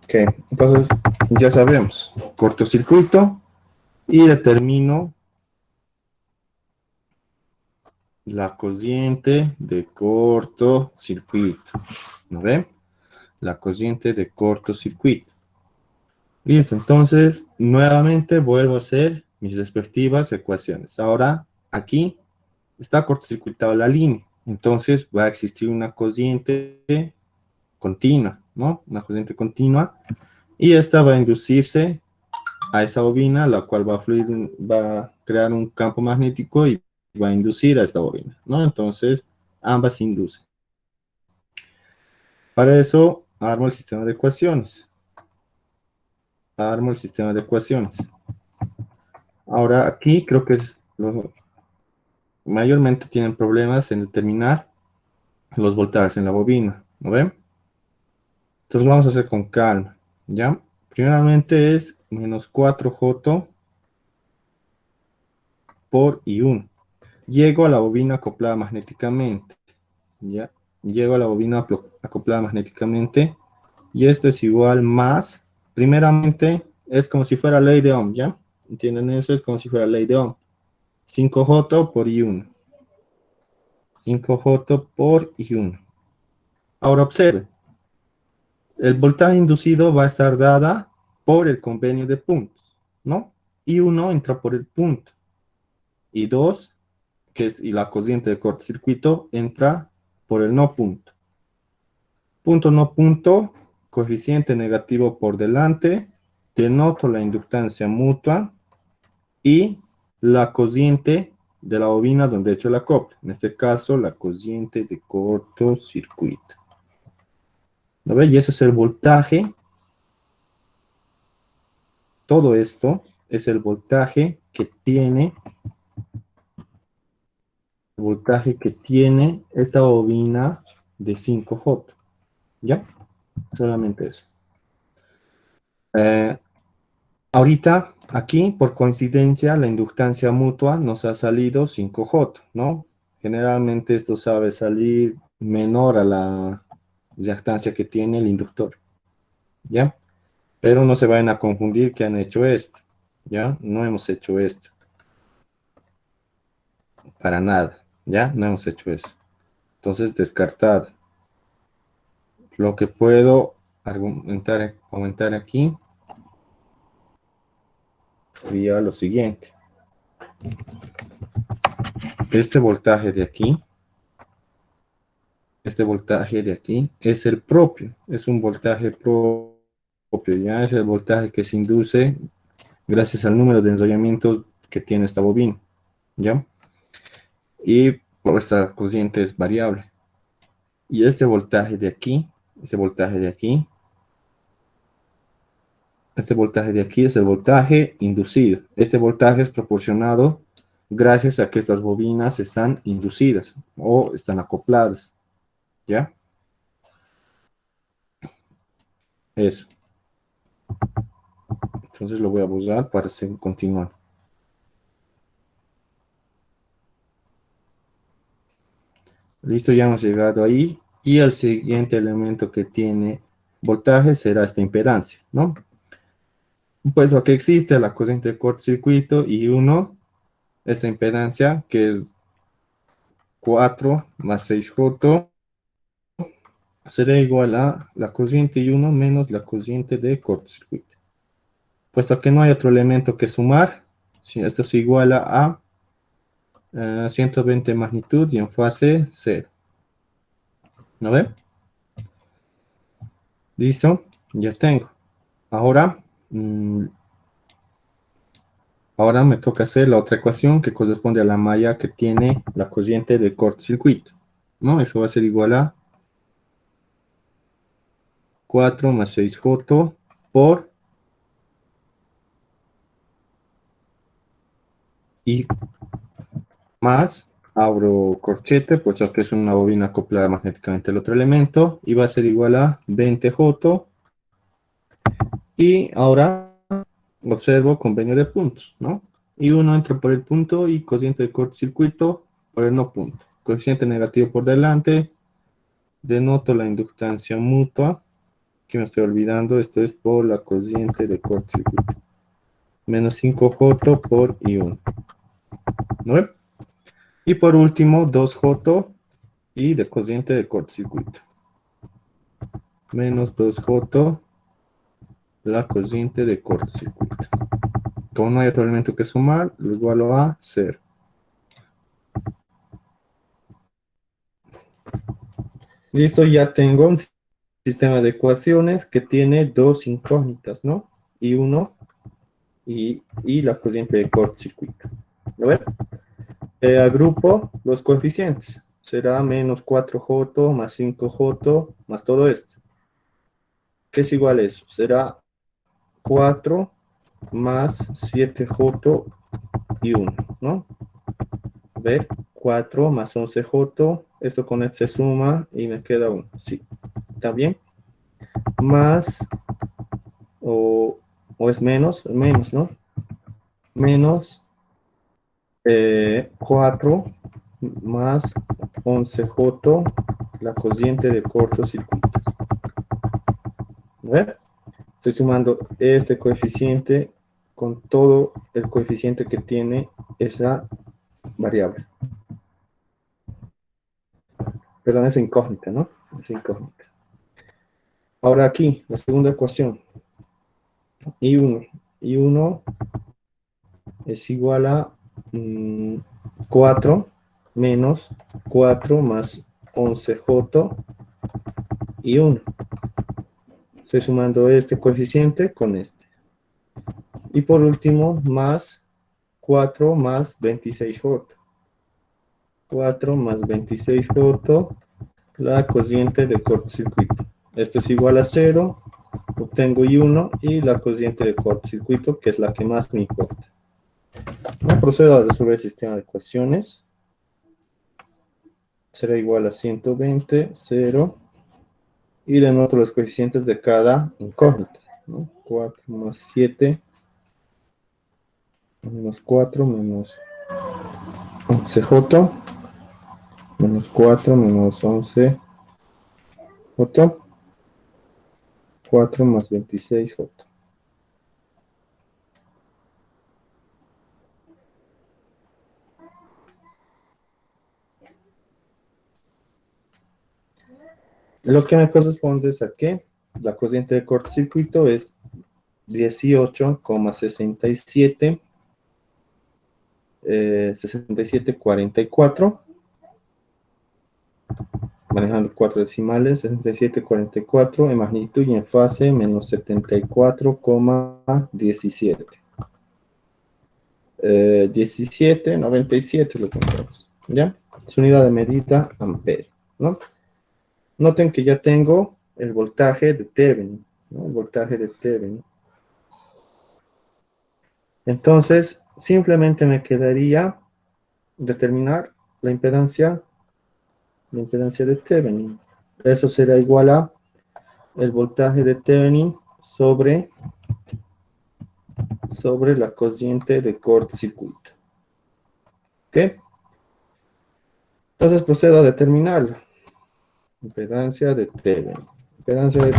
Ok, entonces ya sabemos, cortocircuito y determino la cociente de cortocircuito. ¿No ven? La cociente de cortocircuito. Listo, entonces nuevamente vuelvo a hacer mis respectivas ecuaciones. Ahora aquí está cortocircuitada la línea, entonces va a existir una cociente continua, ¿no? Una cociente continua, y esta va a inducirse a esta bobina, la cual va a crear un campo magnético y va a inducir a esta bobina, ¿no? Entonces ambas inducen. Para eso armo el sistema de ecuaciones. Ahora aquí creo que mayormente tienen problemas en determinar los voltajes en la bobina, ¿no ven? Entonces lo vamos a hacer con calma, ¿ya? Primeramente es menos 4J por I1. Llego a la bobina acoplada magnéticamente, ¿ya? Llego a la bobina acoplada magnéticamente y esto es igual más, primeramente es como si fuera ley de Ohm, ¿ya? ¿Entienden eso? Es como si fuera ley de Ohm. 5J por I1. 5J por I1. Ahora observe, el voltaje inducido va a estar dada por el convenio de puntos, ¿no? I1 entra por el punto. I2, y la cociente de cortocircuito, entra por el no punto. Punto no punto, coeficiente negativo por delante, denoto la inductancia mutua y la cociente de la bobina donde he hecho el acople. En este caso, la cociente de cortocircuito. ¿No ve? Y ese es el voltaje. Todo esto es el voltaje que tiene esta bobina de 5J. ¿Ya? Solamente eso. Ahorita, aquí, por coincidencia, la inductancia mutua nos ha salido 5J, ¿no? Generalmente esto sabe salir menor a la reactancia que tiene el inductor, ¿ya? Pero no se vayan a confundir que han hecho esto, ¿ya? No hemos hecho esto. Para nada, ¿ya? No hemos hecho eso. Entonces, descartado. lo que puedo aumentar aquí sería lo siguiente. Este voltaje de aquí es el propio, es un voltaje propio, ya es el voltaje que se induce gracias al número de ensayamientos que tiene esta bobina, ¿ya? Y por esta corriente es variable. Y este voltaje de aquí, este voltaje de aquí es el voltaje inducido. Este voltaje es proporcionado gracias a que estas bobinas están inducidas o están acopladas, ¿ya? Eso. Entonces lo voy a usar para continuar. Listo, ya hemos llegado ahí. Y el siguiente elemento que tiene voltaje será esta impedancia, ¿no? Pues lo que existe, la corriente de cortocircuito y esta impedancia que es 4 más 6J será igual a la corriente y 1 menos la corriente de cortocircuito. Puesto que no hay otro elemento que sumar, si esto se iguala a 120 magnitud y en fase 0. ¿No ve? Listo, ya tengo. Ahora, ahora me toca hacer la otra ecuación que corresponde a la malla que tiene la corriente de cortocircuito, ¿no? Eso va a ser igual a 4 más 6J por y más, abro corchete, puesto que es una bobina acoplada magnéticamente al otro elemento, y va a ser igual a 20J. Y ahora observo convenio de puntos, ¿no? Y uno entra por el punto y cociente de cortocircuito por el no punto. Coeficiente negativo por delante, denoto la inductancia mutua, que me estoy olvidando, esto es por la corriente de cortocircuito. Menos 5J por I1. ¿No? Y por último, 2J y de corriente de cortocircuito. Menos 2J la corriente de cortocircuito. Como no hay otro elemento que sumar, lo igualo a 0. Listo, ya tengo un sistema de ecuaciones que tiene dos incógnitas, ¿no? Y uno y la corriente de cortocircuito. ¿Lo ven? Agrupo los coeficientes. Será menos 4J más 5J más todo esto. ¿Qué es igual a eso? Será 4 más 7J y 1, ¿no? Ver, 4 más 11J, esto con este se suma y me queda 1, sí, ¿está bien? Más, o es menos, ¿no? Menos 4 más 11J, la corriente de cortocircuito. ¿Ver? Estoy sumando este coeficiente con todo el coeficiente que tiene esa variable. Perdón, es incógnita, ¿no? Es incógnita. Ahora aquí, la segunda ecuación. I1 es igual a 4 menos 4 más 11J y 1. Estoy sumando este coeficiente con este. Y por último, más 4 más 26J. 4 más 26J, la corriente de cortocircuito. Esto es igual a 0, obtengo I1 y la corriente de cortocircuito, que es la que más me importa. Procedo a resolver el sistema de ecuaciones. Será igual a 120, 0. Y de nuevo los coeficientes de cada incógnita, ¿no? 4 más 7, menos 4, menos 11J, menos 4, menos 11J, 4 más 26J. Lo que me corresponde es a que la corriente de cortocircuito es 18,67, 67,44, manejando 4 decimales, 67,44 en magnitud y en fase menos 74,17. 17,97 lo tenemos, ¿ya? Su unidad de medida, amperio, ¿no? Noten que ya tengo el voltaje de Thevenin, ¿no? El voltaje de Thevenin. Entonces, simplemente me quedaría determinar la impedancia de Thevenin. Eso será igual a el voltaje de Thevenin sobre la cociente de cortocircuito. ¿Ok? Entonces procedo a determinarlo. Impedancia de Thevenin. Impedancia de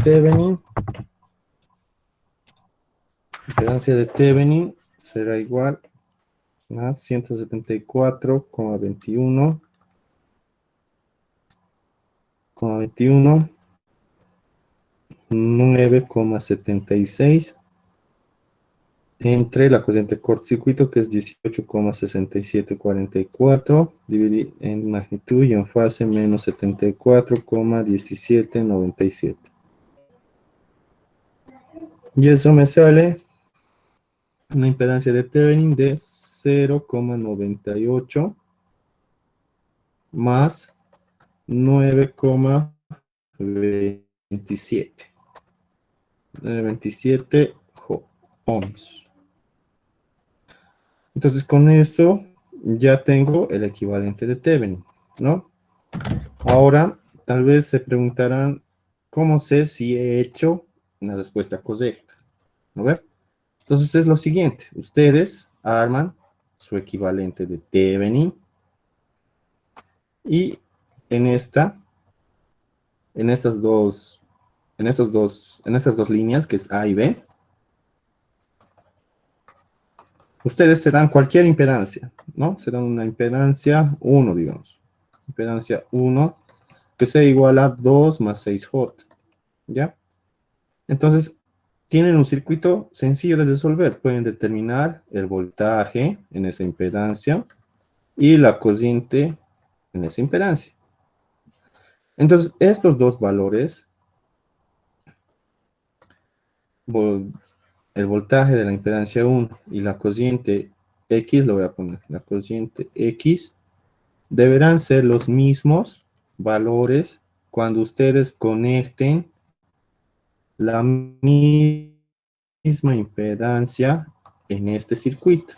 Thevenin será igual a 174,21 9,76 entre la corriente de cortocircuito, que es 18,6744, dividido en magnitud y en fase menos 74,1797. Y eso me sale una impedancia de Thevenin de 0,98 más 9,27. 27 ohms. Entonces con esto ya tengo el equivalente de Thevenin, ¿no? Ahora tal vez se preguntarán cómo sé si he hecho una respuesta correcta, ¿no ve? Entonces es lo siguiente, ustedes arman su equivalente de Thevenin y en estas dos líneas, que es A y B, ustedes se dan cualquier impedancia, ¿no? Se dan una impedancia 1, digamos. Impedancia 1, que sea igual a 2 más 6J, ¿ya? Entonces, tienen un circuito sencillo de resolver. Pueden determinar el voltaje en esa impedancia y la corriente en esa impedancia. Entonces, estos dos valores, el voltaje de la impedancia 1 y la corriente X, lo voy a poner, la corriente X, deberán ser los mismos valores cuando ustedes conecten la misma impedancia en este circuito.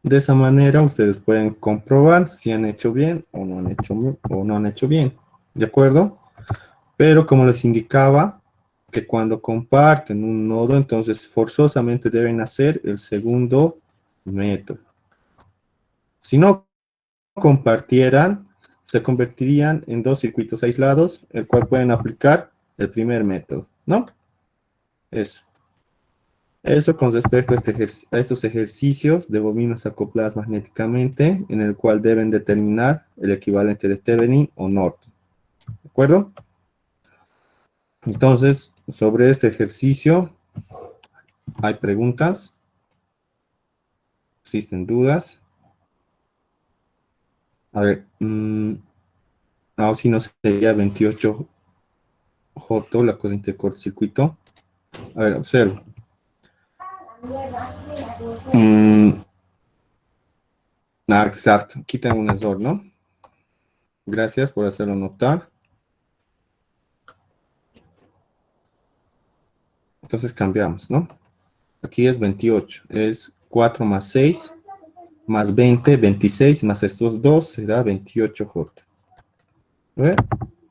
De esa manera ustedes pueden comprobar si han hecho bien o no han hecho bien. ¿De acuerdo? Pero como les indicaba, que cuando comparten un nodo, entonces forzosamente deben hacer el segundo método. Si no compartieran, se convertirían en dos circuitos aislados, el cual pueden aplicar el primer método, ¿no? Eso con respecto a estos ejercicios de bobinas acopladas magnéticamente, en el cual deben determinar el equivalente de Thevenin o Norton. ¿De acuerdo? Entonces, sobre este ejercicio, ¿hay preguntas? ¿Existen dudas? A ver, no, si no sería 28 J, la corriente de cortocircuito. A ver, observo. Exacto, aquí tengo un error, ¿no? Gracias por hacerlo notar. Entonces cambiamos, ¿no? Aquí es 28, es 4 más 6, más 20, 26, más estos dos será 28J. ¿Ve?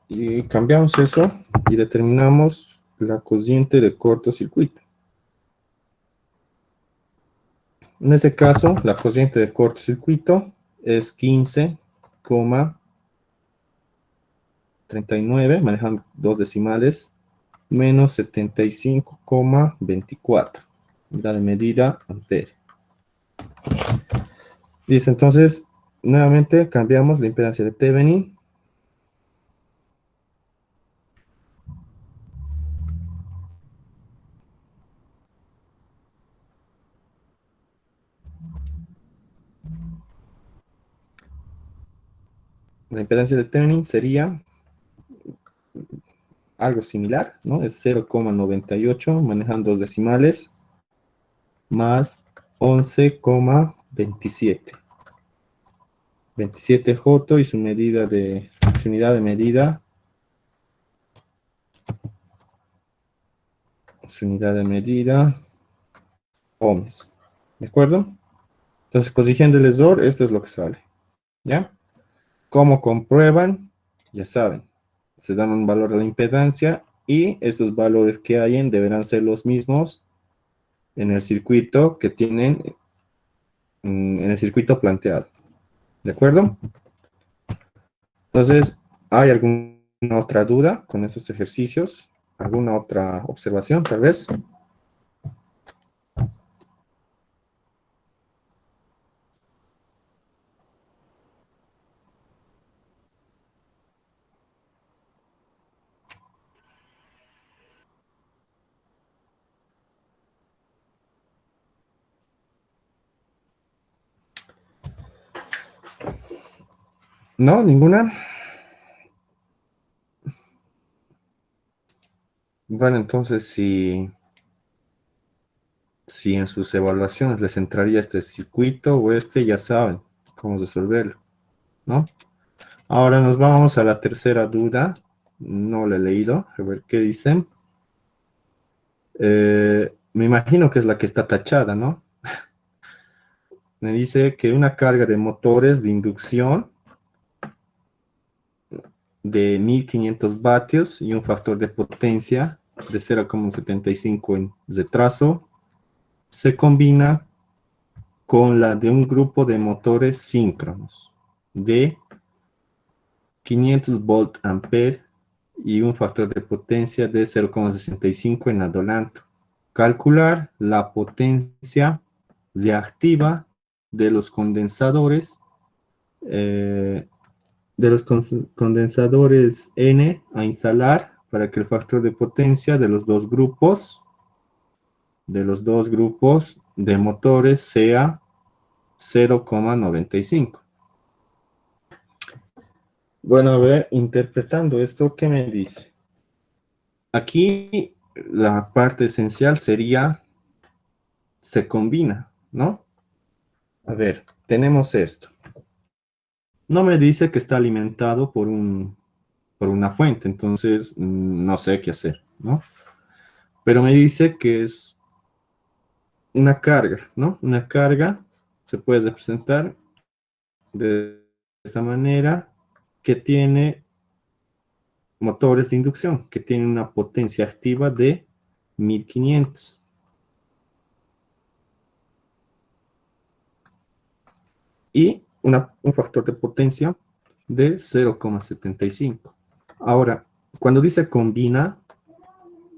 Y cambiamos eso y determinamos la corriente de cortocircuito. En este caso, la corriente de cortocircuito es 15,39, manejando dos decimales, menos 75,24. Unidad de medida, amperio. Dice entonces, nuevamente cambiamos la impedancia de Thevenin. La impedancia de Thevenin sería algo similar, ¿no? Es 0,98 manejando dos decimales más 11,27. 27 J y su medida su unidad de medida, ohms. ¿De acuerdo? Entonces, corrigiendo el error, esto es lo que sale. ¿Ya? ¿Cómo comprueban? Ya saben. Se dan un valor de la impedancia y estos valores que hay deberán ser los mismos en el circuito que tienen en el circuito planteado. ¿De acuerdo? Entonces, ¿hay alguna otra duda con estos ejercicios? ¿Alguna otra observación, tal vez? ¿No? ¿Ninguna? Bueno, entonces, si en sus evaluaciones les entraría este circuito o ya saben cómo resolverlo, ¿no? Ahora nos vamos a la tercera duda. No la he leído. A ver qué dicen. Me imagino que es la que está tachada, ¿no? Me dice que una carga de motores de inducción de 1500 vatios y un factor de potencia de 0,75 en retraso se combina con la de un grupo de motores síncronos de 500 volt ampere y un factor de potencia de 0,65 en adelanto. Calcular la potencia reactiva de los condensadores N a instalar para que el factor de potencia de los dos grupos de motores sea 0,95. Bueno, a ver, interpretando esto, ¿qué me dice? Aquí la parte esencial sería, se combina, ¿no? A ver, tenemos esto. No me dice que está alimentado por una fuente, entonces no sé qué hacer, ¿no? Pero me dice que es una carga, ¿no? Una carga se puede representar de esta manera, que tiene motores de inducción, que tienen una potencia activa de 1500 y un factor de potencia de 0,75. Ahora, cuando dice combina,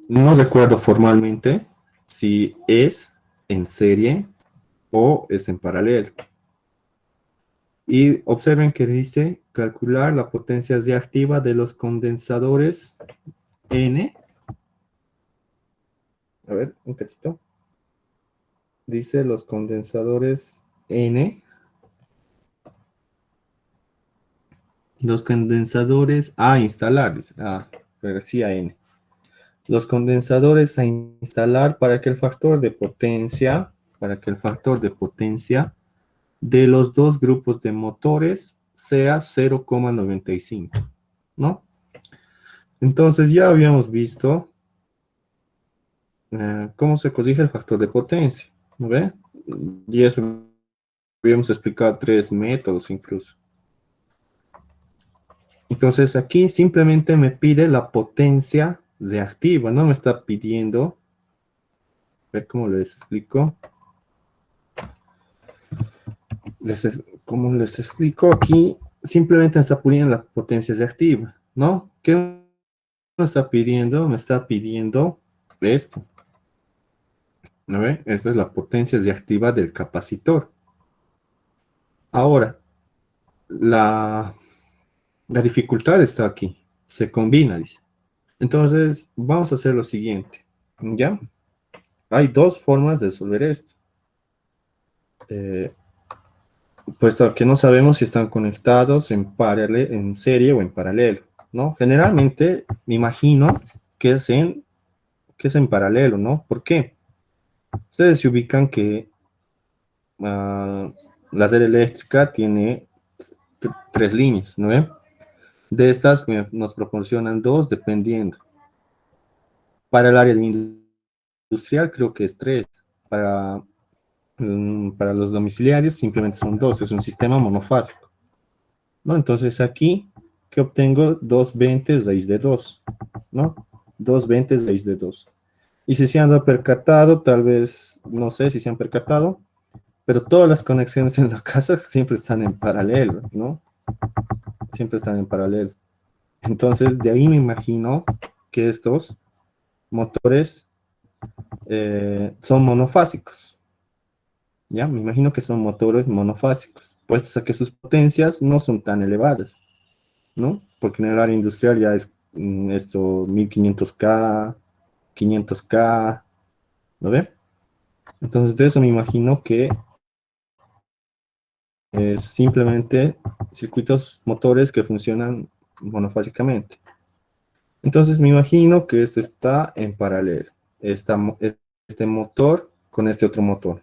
no recuerdo formalmente si es en serie o es en paralelo. Y observen que dice calcular la potencia reactiva de los condensadores N. A ver, un cachito. Dice los condensadores N. Los condensadores a instalar. Dice. Pero sí a N. Los condensadores a instalar para que el factor de potencia, de los dos grupos de motores sea 0,95, ¿no? Entonces ya habíamos visto cómo se corrige el factor de potencia, ¿no ve? Y eso habíamos explicado 3 métodos incluso. Entonces aquí simplemente me pide la potencia reactiva, no me está pidiendo, a ver cómo les explico. Como les explico aquí, simplemente me está poniendo la potencia reactiva, ¿no? ¿Qué me está pidiendo? Me está pidiendo esto, ¿no ve? Esta es la potencia reactiva del capacitor. Ahora, la dificultad está aquí. Se combina, dice. Entonces, vamos a hacer lo siguiente. ¿Ya? Hay dos formas de resolver esto. Puesto que no sabemos si están conectados en serie o en paralelo, ¿no? Generalmente, me imagino que es en paralelo, ¿no? ¿Por qué? Ustedes se ubican que la red eléctrica tiene tres líneas, ¿no? De estas nos proporcionan dos dependiendo. Para el área de industrial creo que es tres. Para, para los domiciliarios simplemente son dos. Es un sistema monofásico, ¿no? Entonces aquí, ¿qué obtengo? 220 raíz de 2, ¿no? 220 raíz de 2. Y si se han percatado, tal vez, no sé si se han percatado, pero todas las conexiones en la casa siempre están en paralelo, ¿no? Siempre están en paralelo. Entonces, de ahí me imagino que estos motores son monofásicos, ¿ya? Me imagino que son motores monofásicos, puestos a que sus potencias no son tan elevadas, ¿no? Porque en el área industrial ya es esto 1500K, 500K, ¿no ve? Entonces, de eso me imagino que es simplemente circuitos motores que funcionan monofásicamente. Entonces me imagino que esto está en paralelo. Este motor con este otro motor.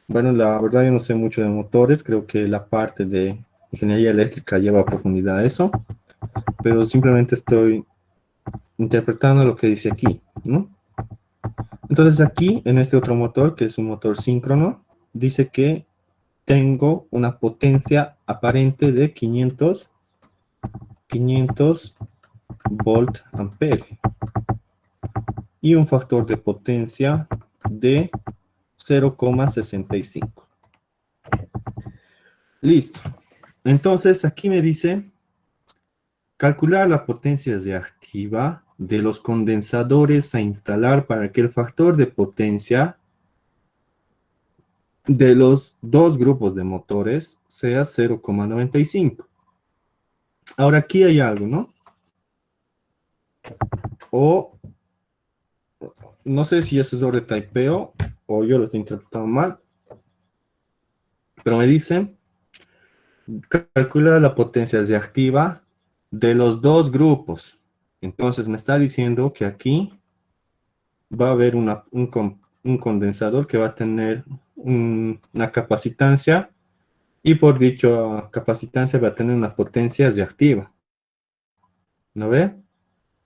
Bueno, la verdad yo no sé mucho de motores. Creo que la parte de ingeniería eléctrica lleva a profundidad eso. Pero simplemente estoy interpretando lo que dice aquí, ¿no? Entonces aquí, en este otro motor, que es un motor síncrono, dice que tengo una potencia aparente de 500 volt ampere y un factor de potencia de 0,65. Listo. Entonces aquí me dice calcular la potencia reactiva de los condensadores a instalar para que el factor de potencia de los dos grupos de motores sea 0,95. Ahora aquí hay algo, ¿no? O no sé si es error de typeo o yo lo estoy interpretando mal, pero me dice calcula la potencia reactiva de los dos grupos. Entonces me está diciendo que aquí va a haber un condensador que va a tener una capacitancia y por dicha capacitancia va a tener una potencia reactiva. ¿No ve?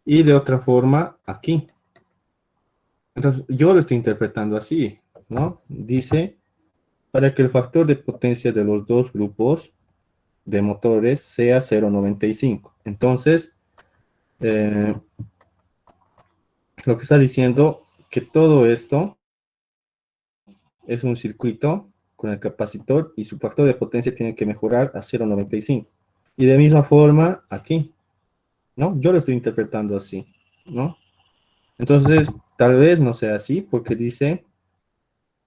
Y de otra forma aquí. Entonces yo lo estoy interpretando así, ¿no? Dice, para que el factor de potencia de los dos grupos de motores sea 0,95. Entonces, eh, lo que está diciendo que todo esto es un circuito con el capacitor y su factor de potencia tiene que mejorar a 0,95. Y de misma forma aquí, ¿no? Yo lo estoy interpretando así, ¿no? Entonces, tal vez no sea así porque dice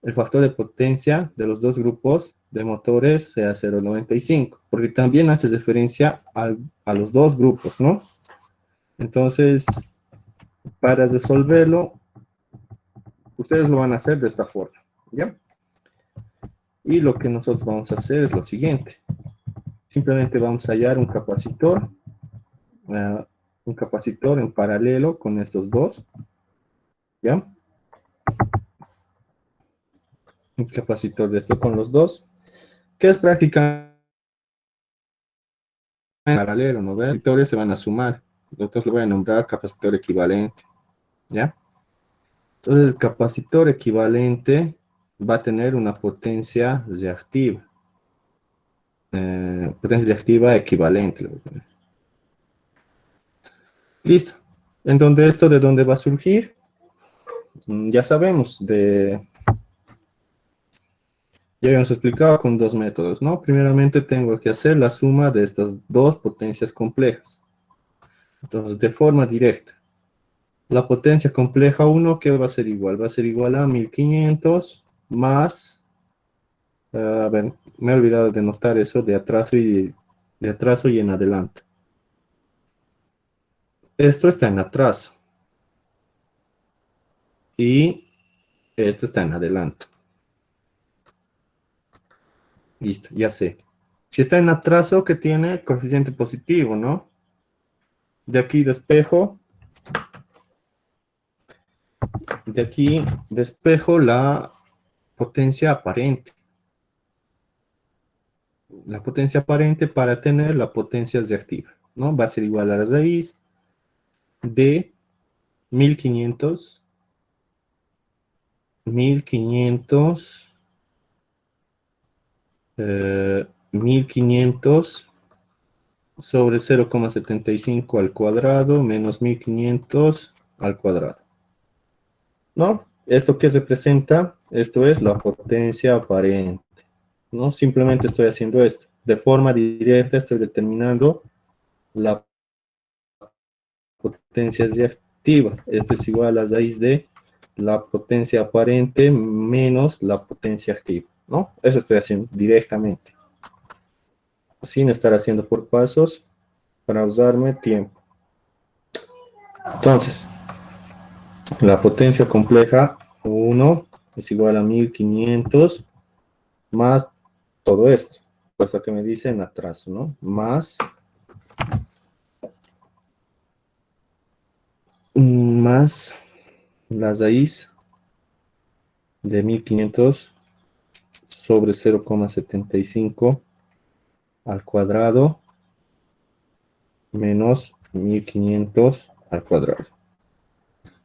el factor de potencia de los dos grupos de motores sea 0,95, porque también hace referencia a los dos grupos, ¿no? Entonces, para resolverlo, ustedes lo van a hacer de esta forma, ¿ya? Y lo que nosotros vamos a hacer es lo siguiente. Simplemente vamos a hallar un capacitor en paralelo con estos dos, ¿ya? Un capacitor de esto con los dos, que es prácticamente paralelo, ¿no? Los capacitores se van a sumar. Entonces lo voy a nombrar capacitor equivalente, ¿ya? Entonces el capacitor equivalente va a tener una potencia reactiva. Potencia reactiva equivalente. Listo. Entonces, ¿esto de dónde va a surgir? Ya sabemos, ya habíamos explicado con dos métodos, ¿no? Primeramente tengo que hacer la suma de estas dos potencias complejas. Entonces, de forma directa. La potencia compleja 1, ¿qué va a ser igual? Va a ser igual a 1500 más, a ver, me he olvidado de notar eso de atraso y en adelanto. Esto está en atraso y esto está en adelanto. Listo, ya sé. Si está en atraso, que tiene coeficiente positivo, ¿no? De aquí despejo. De aquí despejo la potencia aparente. La potencia aparente para tener la potencia reactiva, ¿no? Va a ser igual a la raíz de 1500 1500 sobre 0,75 al cuadrado menos 1500 al cuadrado, ¿no? ¿Esto qué representa? Esto es la potencia aparente, ¿no? Simplemente estoy haciendo esto. De forma directa estoy determinando la potencia reactiva. Esto es igual a la raíz de la potencia aparente menos la potencia activa, ¿no? Eso estoy haciendo directamente, sin estar haciendo por pasos para usarme tiempo. Entonces, la potencia compleja 1 es igual a 1500 más todo esto, puesto que me dice en atraso, ¿no? Más la raíz de 1500 sobre 0,75 al cuadrado menos 1500 al cuadrado.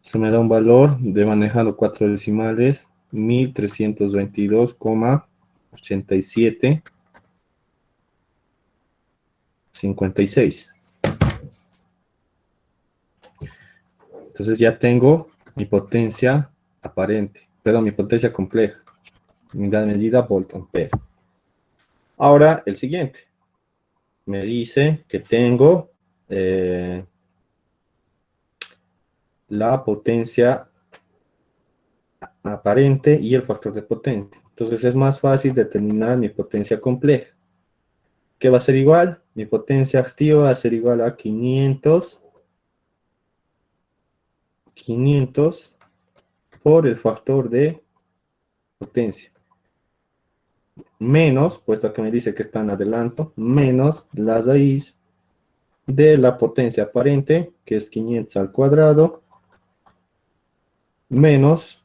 Esto me da un valor de, manejando 4 decimales, 1322,8756. Entonces ya tengo mi potencia aparente, perdón, mi potencia compleja, unidad de medida volt ampere. Ahora el siguiente me dice que tengo la potencia aparente y el factor de potencia. Entonces es más fácil determinar mi potencia compleja. ¿Qué va a ser igual? Mi potencia activa va a ser igual a 500 por el factor de potencia. Menos, puesto que me dice que está en adelanto, menos la raíz de la potencia aparente, que es 500 al cuadrado, menos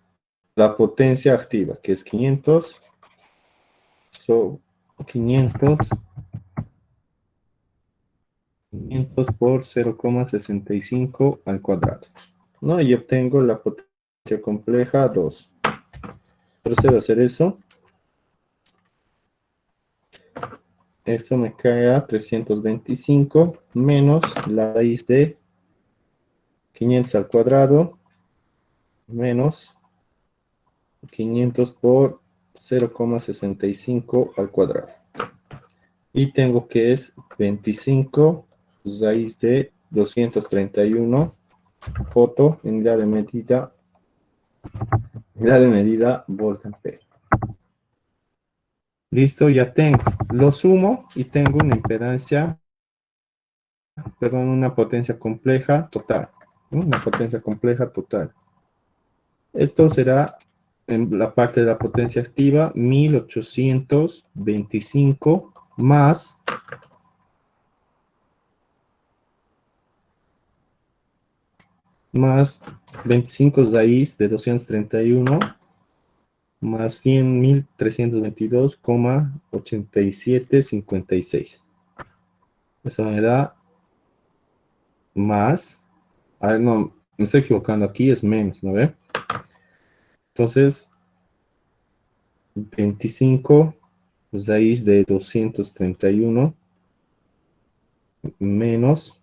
la potencia activa, que es 500 por 0,65 al cuadrado, ¿no? Y obtengo la potencia compleja 2. Procedo a hacer eso. Esto me cae a 325 menos la raíz de 500 al cuadrado menos 500 por 0,65 al cuadrado. Y tengo que es 25 raíz de 231 foto en unidad de medida volt ampere. Listo, ya tengo. Lo sumo y tengo una impedancia, perdón, una potencia compleja total. Una potencia compleja total. Esto será en la parte de la potencia activa 1825 más 25 raíz de 231 más 100.322,8756. Eso me da más. A ver, no, me estoy equivocando aquí, es menos, ¿no ve? Entonces, 25 raíz de 231 menos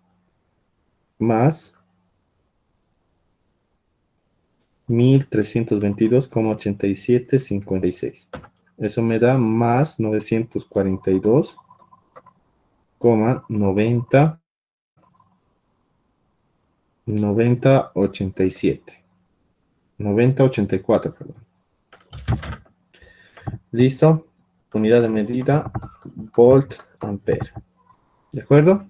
más 1.322,8756. Eso me da más 942,9087. 9084, perdón. ¿Listo? unidad de medida, volt ampere. ¿De acuerdo?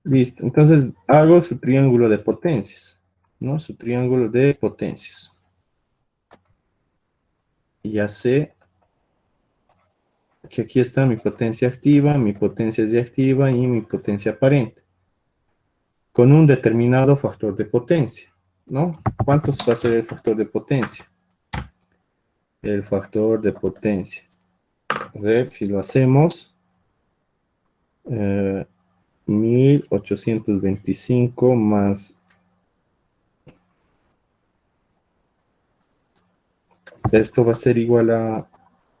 Listo. Entonces hago su triángulo de potencias, ¿no? Su triángulo de potencias. Y ya sé que aquí está mi potencia activa, mi potencia reactiva y mi potencia aparente, con un determinado factor de potencia, ¿no? ¿Cuántos va a ser el factor de potencia? El factor de potencia. A ver si lo hacemos. 1825 más. Esto va a ser igual a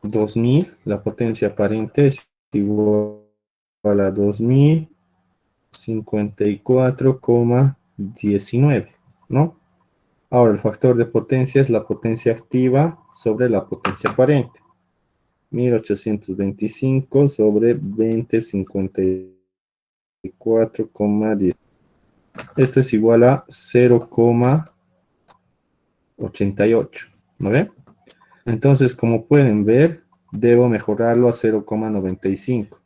2000. La potencia aparente es igual a 2054,19, ¿no? Ahora, el factor de potencia es la potencia activa sobre la potencia aparente. 1825 sobre 2054,10. Esto es igual a 0,88, ¿no ve? Entonces, como pueden ver, debo mejorarlo a 0,95.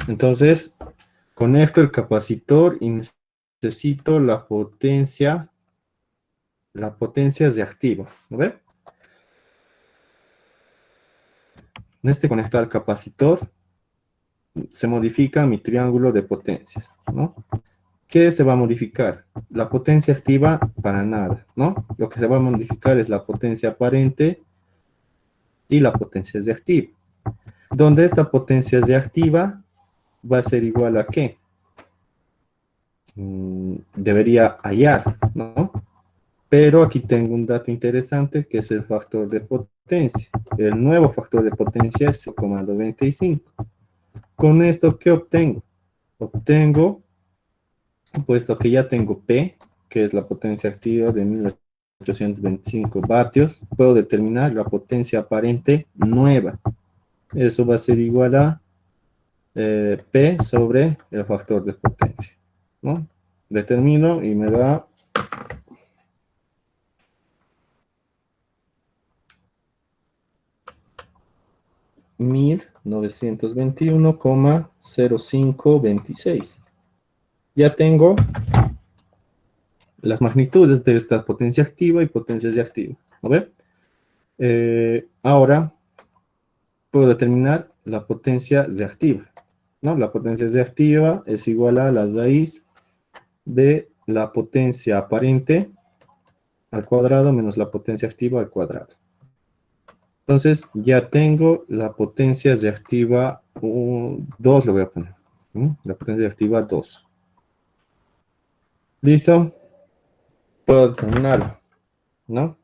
Entonces, conecto el capacitor y necesito la potencia reactiva, ¿no ve? En este conectar al capacitor se modifica mi triángulo de potencias, ¿no? ¿Qué se va a modificar? La potencia activa para nada, ¿no? Lo que se va a modificar es la potencia aparente y la potencia reactiva. Donde esta potencia reactiva va a ser igual a ¿qué? Debería hallar, ¿no? Pero aquí tengo un dato interesante que es el factor de potencia. El nuevo factor de potencia es 0,95. Con esto, ¿qué obtengo? Obtengo, puesto que ya tengo P, que es la potencia activa de 1825 vatios, puedo determinar la potencia aparente nueva. Eso va a ser igual a P sobre el factor de potencia, ¿no? Determino y me da 1921,0526. Ya tengo las magnitudes de esta potencia activa y potencia reactiva, ¿no ve? Ahora puedo determinar la potencia reactiva, ¿no? La potencia reactiva es igual a la raíz de la potencia aparente al cuadrado menos la potencia activa al cuadrado. Entonces ya tengo la potencia reactiva 2, lo voy a poner. La potencia reactiva 2. ¿Listo? Puedo determinarlo, ¿no?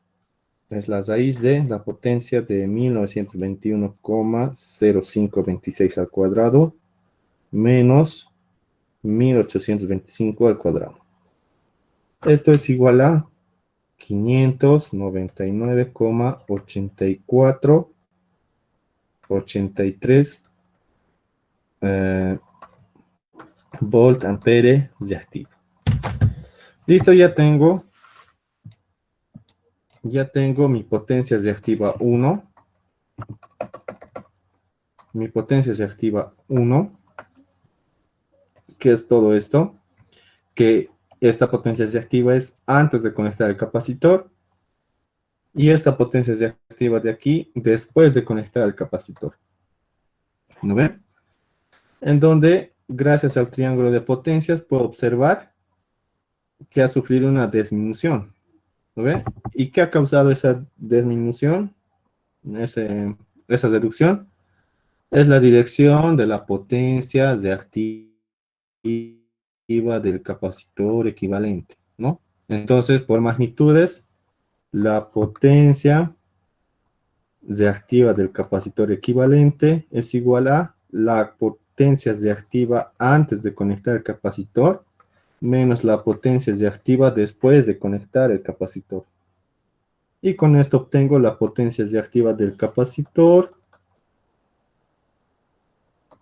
Es la raíz de la potencia de 1921,0526 al cuadrado menos 1825 al cuadrado. Esto es igual a 599,8483 volt ampere reactivo. Listo, ya tengo mi potencia reactiva 1. Mi potencia reactiva 1, que es todo esto, que esta potencia reactiva es antes de conectar el capacitor y esta potencia reactiva de aquí después de conectar el capacitor. ¿No ven? En donde, gracias al triángulo de potencias, puedo observar que ha sufrido una disminución. ¿No ven? ¿Y qué ha causado esa disminución? Esa reducción es la dirección de la potencia reactiva del capacitor equivalente, ¿no? Entonces, por magnitudes, la potencia reactiva del capacitor equivalente es igual a la potencia reactiva antes de conectar el capacitor menos la potencia reactiva después de conectar el capacitor. Y con esto obtengo la potencia reactiva del capacitor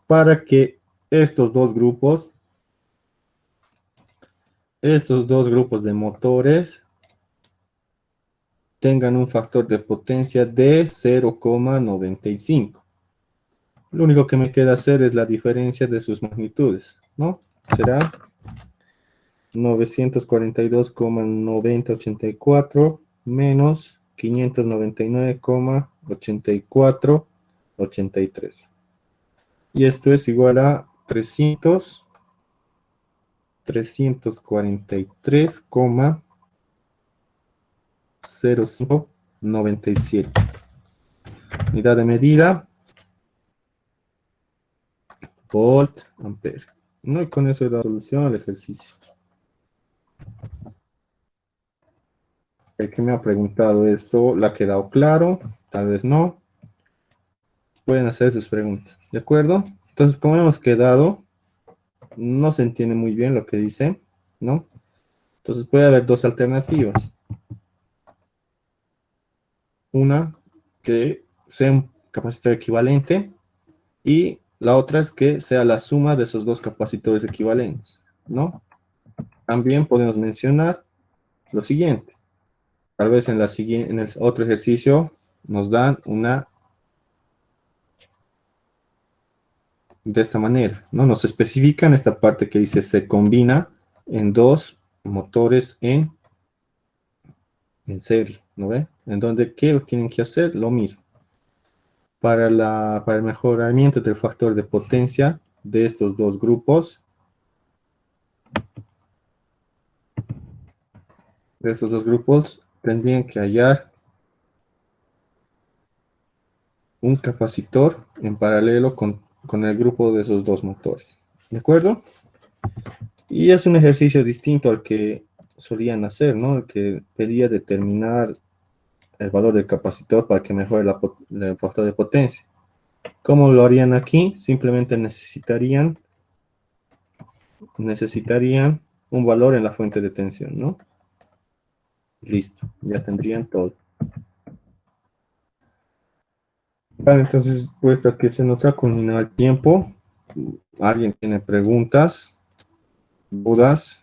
para que estos dos grupos de motores tengan un factor de potencia de 0,95. Lo único que me queda hacer es la diferencia de sus magnitudes, ¿no? Será 942,9084 menos 599,8483. Y esto es igual a 343,0597. Unidad de medida, volt, ampere. No, y con eso es la solución al ejercicio. El que me ha preguntado esto, ¿le ha quedado claro? Tal vez no. Pueden hacer sus preguntas, ¿de acuerdo? Entonces, como hemos quedado, no se entiende muy bien lo que dice, ¿no? Entonces puede haber dos alternativas. Una, que sea un capacitor equivalente, y la otra es que sea la suma de esos dos capacitores equivalentes, ¿no? También podemos mencionar lo siguiente. Tal vez en el otro ejercicio nos dan una de esta manera, ¿no? Nos especifican esta parte que dice se combina en dos motores en serie, ¿no ve? En donde, ¿qué tienen que hacer? Lo mismo. Para el mejoramiento del factor de potencia de estos dos grupos, tendrían que hallar un capacitor en paralelo con el grupo de esos dos motores. ¿De acuerdo? Y es un ejercicio distinto al que solían hacer, ¿no? El que pedía determinar el valor del capacitor para que mejore el factor de potencia. ¿Cómo lo harían aquí? Simplemente necesitarían un valor en la fuente de tensión, ¿no? Listo, ya tendrían todo. Vale, entonces, puesto que se nos ha culminado el tiempo, ¿alguien tiene preguntas, dudas?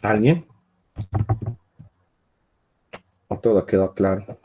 ¿Alguien? ¿O todo ha quedado claro?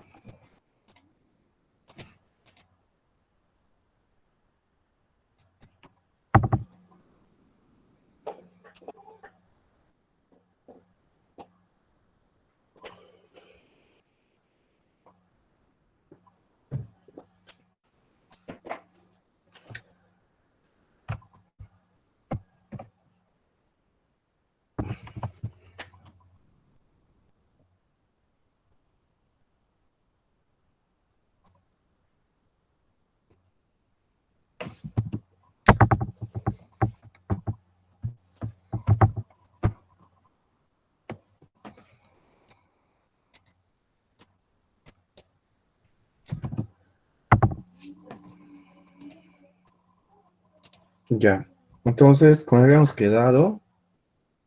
Ya. Entonces, como habíamos quedado,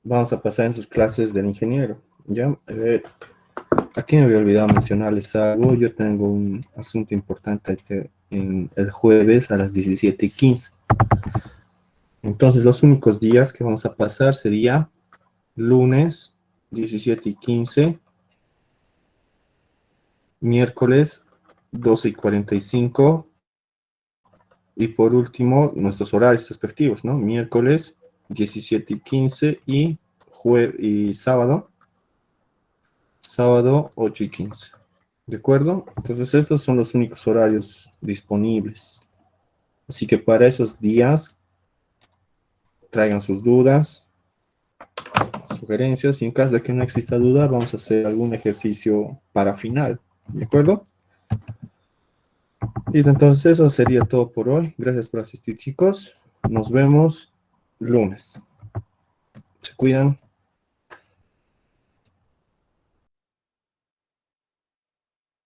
vamos a pasar en sus clases del ingeniero. Ya. Aquí me había olvidado mencionarles algo. Yo tengo un asunto importante en el jueves a las 17:15. Entonces, los únicos días que vamos a pasar sería lunes 17:15, miércoles 12:45 y por último nuestros horarios respectivos, ¿no? Miércoles 17:15 y sábado 8:15. ¿De acuerdo? Entonces estos son los únicos horarios disponibles. Así que para esos días traigan sus dudas, sugerencias, y en caso de que no exista duda, vamos a hacer algún ejercicio para final. ¿De acuerdo? Listo, entonces eso sería todo por hoy. Gracias por asistir, chicos. Nos vemos lunes. Se cuidan.